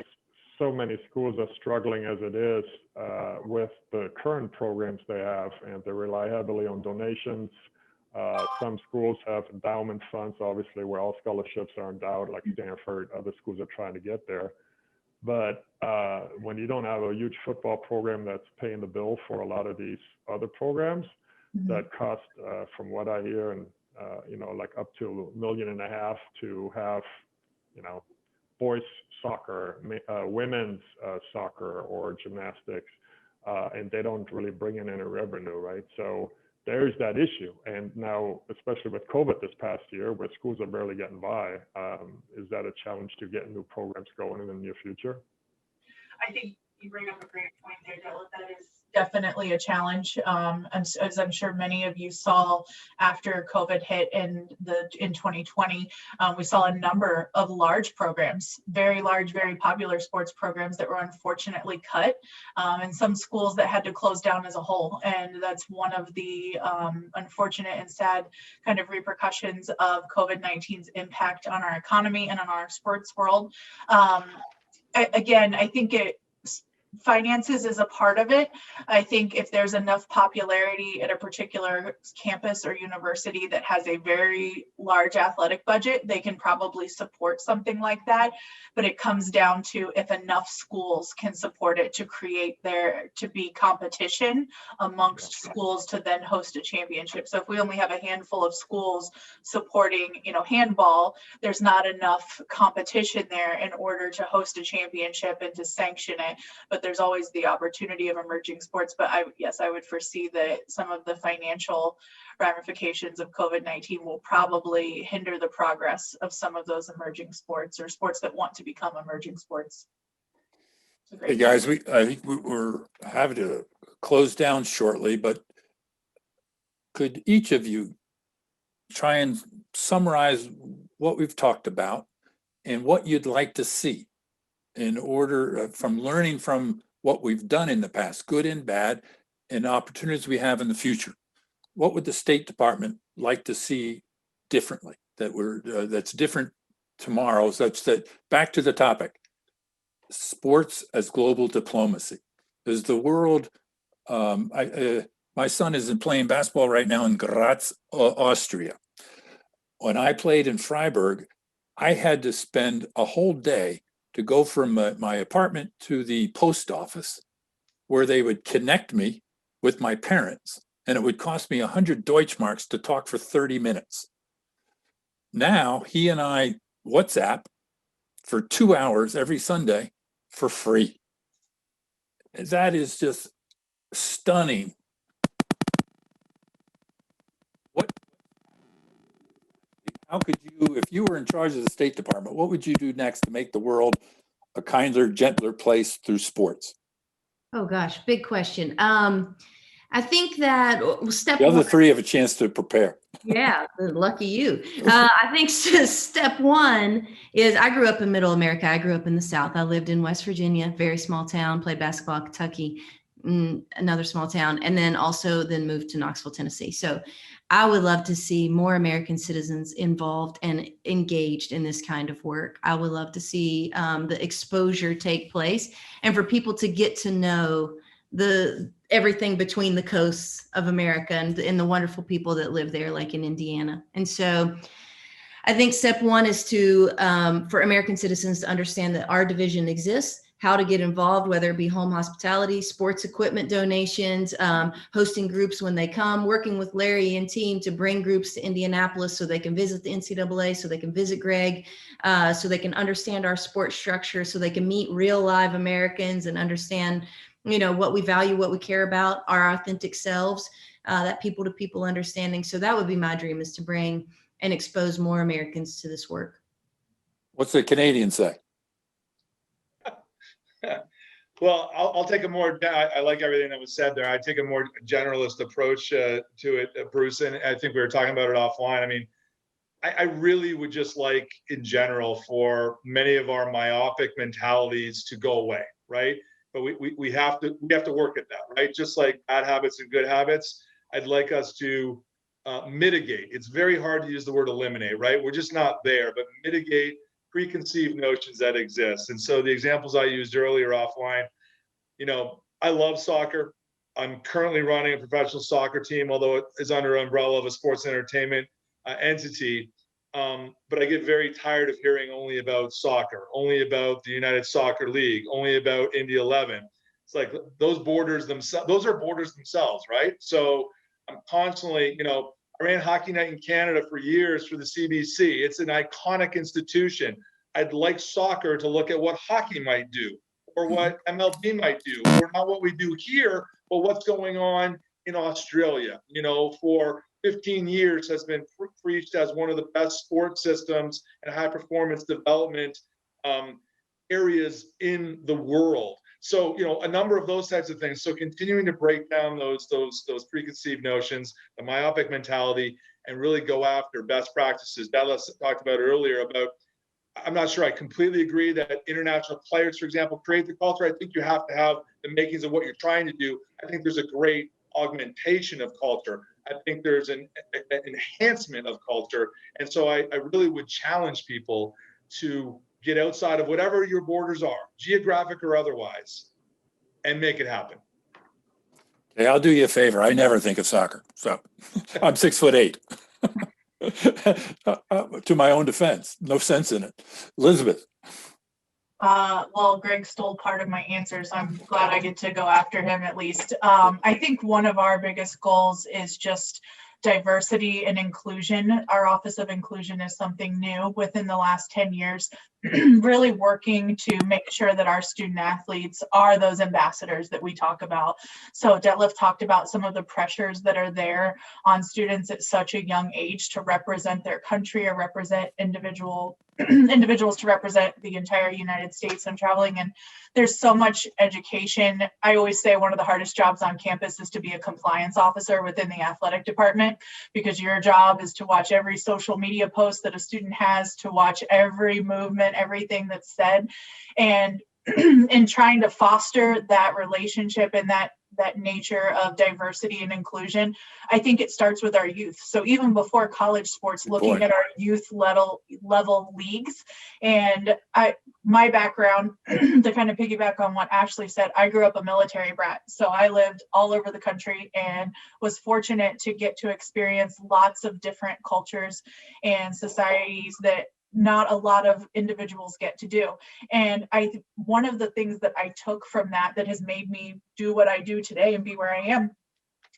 so many schools are struggling as it is with the current programs they have, and they rely heavily on donations. Some schools have endowment funds, obviously, where all scholarships are endowed, like Stanford. Other schools are trying to get there. But when you don't have a huge football program that's paying the bill for a lot of these other programs that cost, from what I hear, and like up to $1.5 million to have, boys soccer, women's soccer or gymnastics, and they don't really bring in any revenue, right? So there's that issue. And now, especially with COVID this past year, where schools are barely getting by, is that a challenge to get new programs going in the near future? I think you bring up a great point there, Dylan. That is definitely a challenge. As I'm sure many of you saw after COVID hit in 2020, we saw a number of large programs, very large, very popular sports programs that were unfortunately cut, and some schools that had to close down as a whole. And that's one of the unfortunate and sad kind of repercussions of COVID-19's impact on our economy and on our sports world. Again, I think finances is a part of it. I think if there's enough popularity at a particular campus or university that has a very large athletic budget, they can probably support something like that. But it comes down to if enough schools can support it to create to be competition amongst schools to then host a championship. So if we only have a handful of schools supporting, handball, there's not enough competition there in order to host a championship and to sanction it. But there's always the opportunity of emerging sports. But I would foresee that some of the financial ramifications of COVID-19 will probably hinder the progress of some of those emerging sports or sports that want to become emerging sports. Hey guys, I think we're having to close down shortly, but could each of you try and summarize what we've talked about and what you'd like to see in order from learning from what we've done in the past, good and bad, and opportunities we have in the future? What would the State Department like to see differently that's different tomorrow, such that, back to the topic, sports as global diplomacy? Is the world, my son is playing basketball right now in Graz, Austria. When I played in Freiburg, I had to spend a whole day to go from my apartment to the post office, where they would connect me with my parents, and it would cost me 100 Deutschmarks to talk for 30 minutes. Now, he and I WhatsApp for 2 hours every Sunday for free. That is just stunning. How could you, if you were in charge of the State Department, what would you do next to make the world a kinder, gentler place through sports? Oh gosh, big question. I think that step The other one, three have a chance to prepare. Yeah, lucky you. I think step one is, I grew up in Middle America. I grew up in the South. I lived in West Virginia, very small town, played basketball in Kentucky, another small town, and then moved to Knoxville, Tennessee. So I would love to see more American citizens involved and engaged in this kind of work. I would love to see the exposure take place, and for people to get to know everything between the coasts of America and the wonderful people that live there, like in Indiana. And so I think step one is for American citizens to understand that our division exists, how to get involved, whether it be home hospitality, sports equipment donations, hosting groups when they come, working with Larry and team to bring groups to Indianapolis so they can visit the NCAA, so they can visit Greg, so they can understand our sports structure, so they can meet real live Americans and understand what we value, what we care about, our authentic selves, that people to people understanding. So that would be my dream, is to bring and expose more Americans to this work. What's the Canadian say? Well, I'll take a more, I like everything that was said there. I take a more generalist approach to it, Bruce, and I think we were talking about it offline. I mean, I really would just like, in general, for many of our myopic mentalities to go away, right? But we have to work at that, right? Just like bad habits and good habits, I'd like us to mitigate. It's very hard to use the word eliminate, right? We're just not there, but mitigate preconceived notions that exist. And so the examples I used earlier offline, you know, I love soccer. I'm currently running a professional soccer team, although it is under an umbrella of a sports entertainment entity. But I get very tired of hearing only about soccer, only about the United Soccer League, only about Indy 11. It's like those are borders themselves, right? So I'm constantly, you know, I ran Hockey Night in Canada for years for the CBC. It's an iconic institution. I'd like soccer to look at what hockey might do, or what MLB might do, or not what we do here, but what's going on in Australia. You know, for 15 years has been preached as one of the best sports systems and high performance development areas in the world. So, you know, a number of those types of things. So continuing to break down those preconceived notions, the myopic mentality, and really go after best practices. Dallas talked about earlier about, I'm not sure I completely agree that international players, for example, create the culture. I think you have to have the makings of what you're trying to do. I think there's a great augmentation of culture. I think there's an enhancement of culture. And so I really would challenge people to get outside of whatever your borders are, geographic or otherwise, and make it happen. Okay, I'll do you a favor. I never think of soccer. So I'm 6'8". To my own defense, no sense in it. Elizabeth. Well, Greg stole part of my answer, so I'm glad I get to go after him at least. I think one of our biggest goals is just diversity and inclusion. Our Office of Inclusion is something new within the last 10 years, really working to make sure that our student athletes are those ambassadors that we talk about. So Detlef talked about some of the pressures that are there on students at such a young age to represent their country or represent individuals to represent the entire United States and traveling. And there's so much education. I always say one of the hardest jobs on campus is to be a compliance officer within the athletic department, because your job is to watch every social media post that a student has, to watch every movement, everything that's said, and in trying to foster that relationship and that nature of diversity and inclusion, I think it starts with our youth. So even before college sports, looking at our youth level leagues. And my background, to kind of piggyback on what Ashley said, I grew up a military brat. So I lived all over the country and was fortunate to get to experience lots of different cultures and societies that not a lot of individuals get to do. And one of the things that I took from that has made me do what I do today and be where I am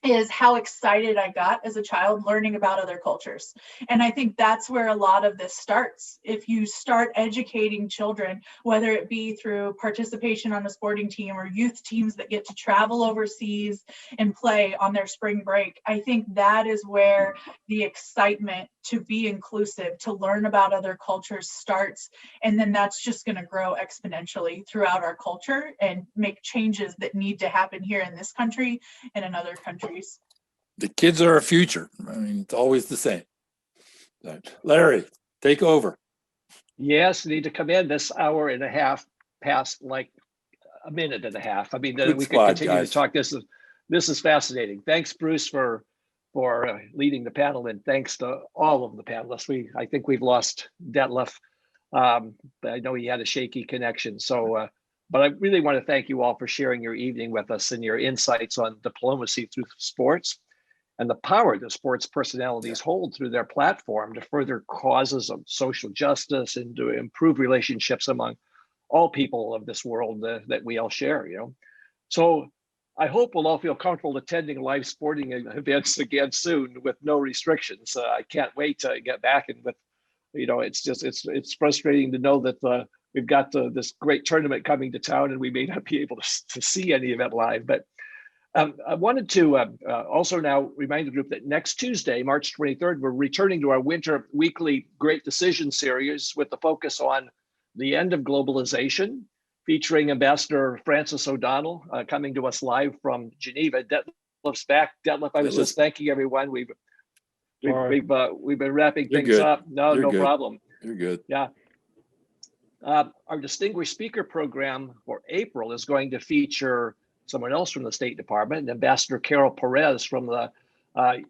is how excited I got as a child learning about other cultures. And I think that's where a lot of this starts. If you start educating children, whether it be through participation on a sporting team or youth teams that get to travel overseas and play on their spring break, I think that is where the excitement to be inclusive, to learn about other cultures starts. And then that's just going to grow exponentially throughout our culture and make changes that need to happen here in this country and in other countries. The kids are our future. I mean, it's always the same. Larry, take over. Yes, need to come in this hour and a half past like a minute and a half. I mean, we could continue to talk. This is fascinating. Thanks, Bruce, for leading the panel, and thanks to all of the panelists. I think we've lost Detlef. But I know he had a shaky connection. So, but I really want to thank you all for sharing your evening with us and your insights on diplomacy through sports and the power that sports personalities hold through their platform to further causes of social justice and to improve relationships among all people of this world that we all share, you know. So I hope we'll all feel comfortable attending live sporting events again soon with no restrictions. I can't wait to get back, and with, you know, it's frustrating to know that we've got this great tournament coming to town and we may not be able to see any of it live. But I wanted to also now remind the group that next Tuesday, March 23rd, we're returning to our winter weekly Great Decision series with the focus on the end of globalization featuring Ambassador Francis O'Donnell, coming to us live from Geneva. Detlef's back. Detlef, I was just thanking everyone. We've been wrapping You're things good. up. No, You're no good. problem. You're good. Yeah. Our distinguished speaker program for April is going to feature someone else from the State Department, Ambassador Carol Perez from the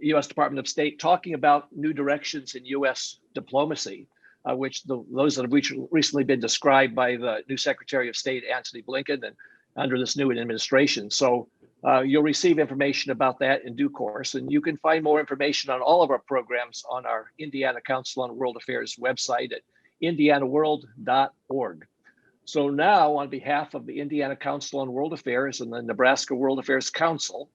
U.S. Department of State, talking about new directions in U.S. diplomacy, those that have recently been described by the new Secretary of State, Antony Blinken, and under this new administration. So you'll receive information about that in due course, and you can find more information on all of our programs on our Indiana Council on World Affairs website at indianaworld.org. So now, on behalf of the Indiana Council on World Affairs and the Nebraska World Affairs Council,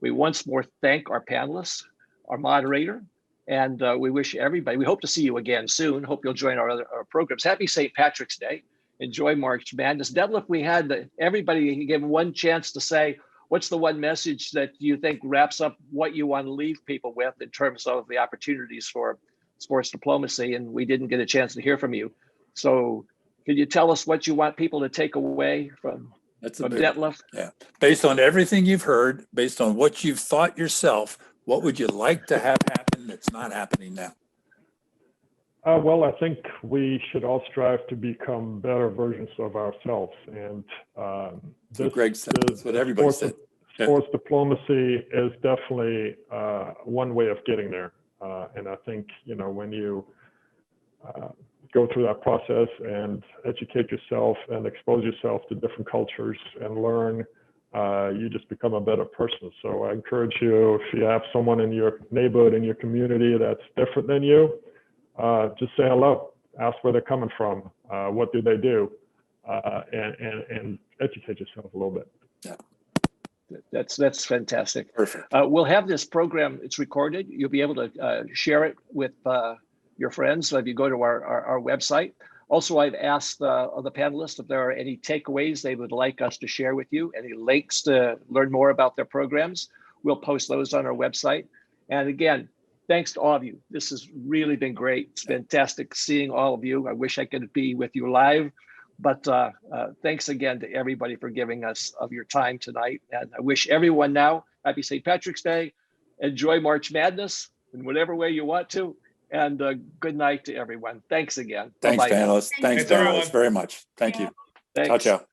we once more thank our panelists, our moderator, and we wish everybody, we hope to see you again soon. Hope you'll join our programs. Happy St. Patrick's Day. Enjoy March Madness. Detlef, we had everybody give one chance to say, what's the one message that you think wraps up what you want to leave people with in terms of the opportunities for sports diplomacy? And we didn't get a chance to hear from you. So can you tell us what you want people to take away from Detlef? Yeah. Based on everything you've heard, based on what you've thought yourself, what would you like to have happen that's not happening now? Well, I think we should all strive to become better versions of ourselves. And That's what Greg said. That's what everybody said. Sports diplomacy is definitely one way of getting there. And I think, when you go through that process and educate yourself and expose yourself to different cultures and learn, you just become a better person. So I encourage you, if you have someone in your neighborhood, in your community that's different than you, just say hello, ask where they're coming from, what do they do, and educate yourself a little bit. Yeah. That's fantastic. Perfect. We'll have this program, it's recorded. You'll be able to share it with your friends if you go to our website. Also, I've asked the panelists if there are any takeaways they would like us to share with you, any links to learn more about their programs. We'll post those on our website. And again, thanks to all of you. This has really been great. It's fantastic seeing all of you. I wish I could be with you live, but thanks again to everybody for giving us of your time tonight. And I wish everyone now happy St. Patrick's Day. Enjoy March Madness in whatever way you want to. And good night to everyone. Thanks again. Thanks, Bye-bye. panelists. Thanks, panelists, very much. Thank you. Thanks. Ciao, ciao.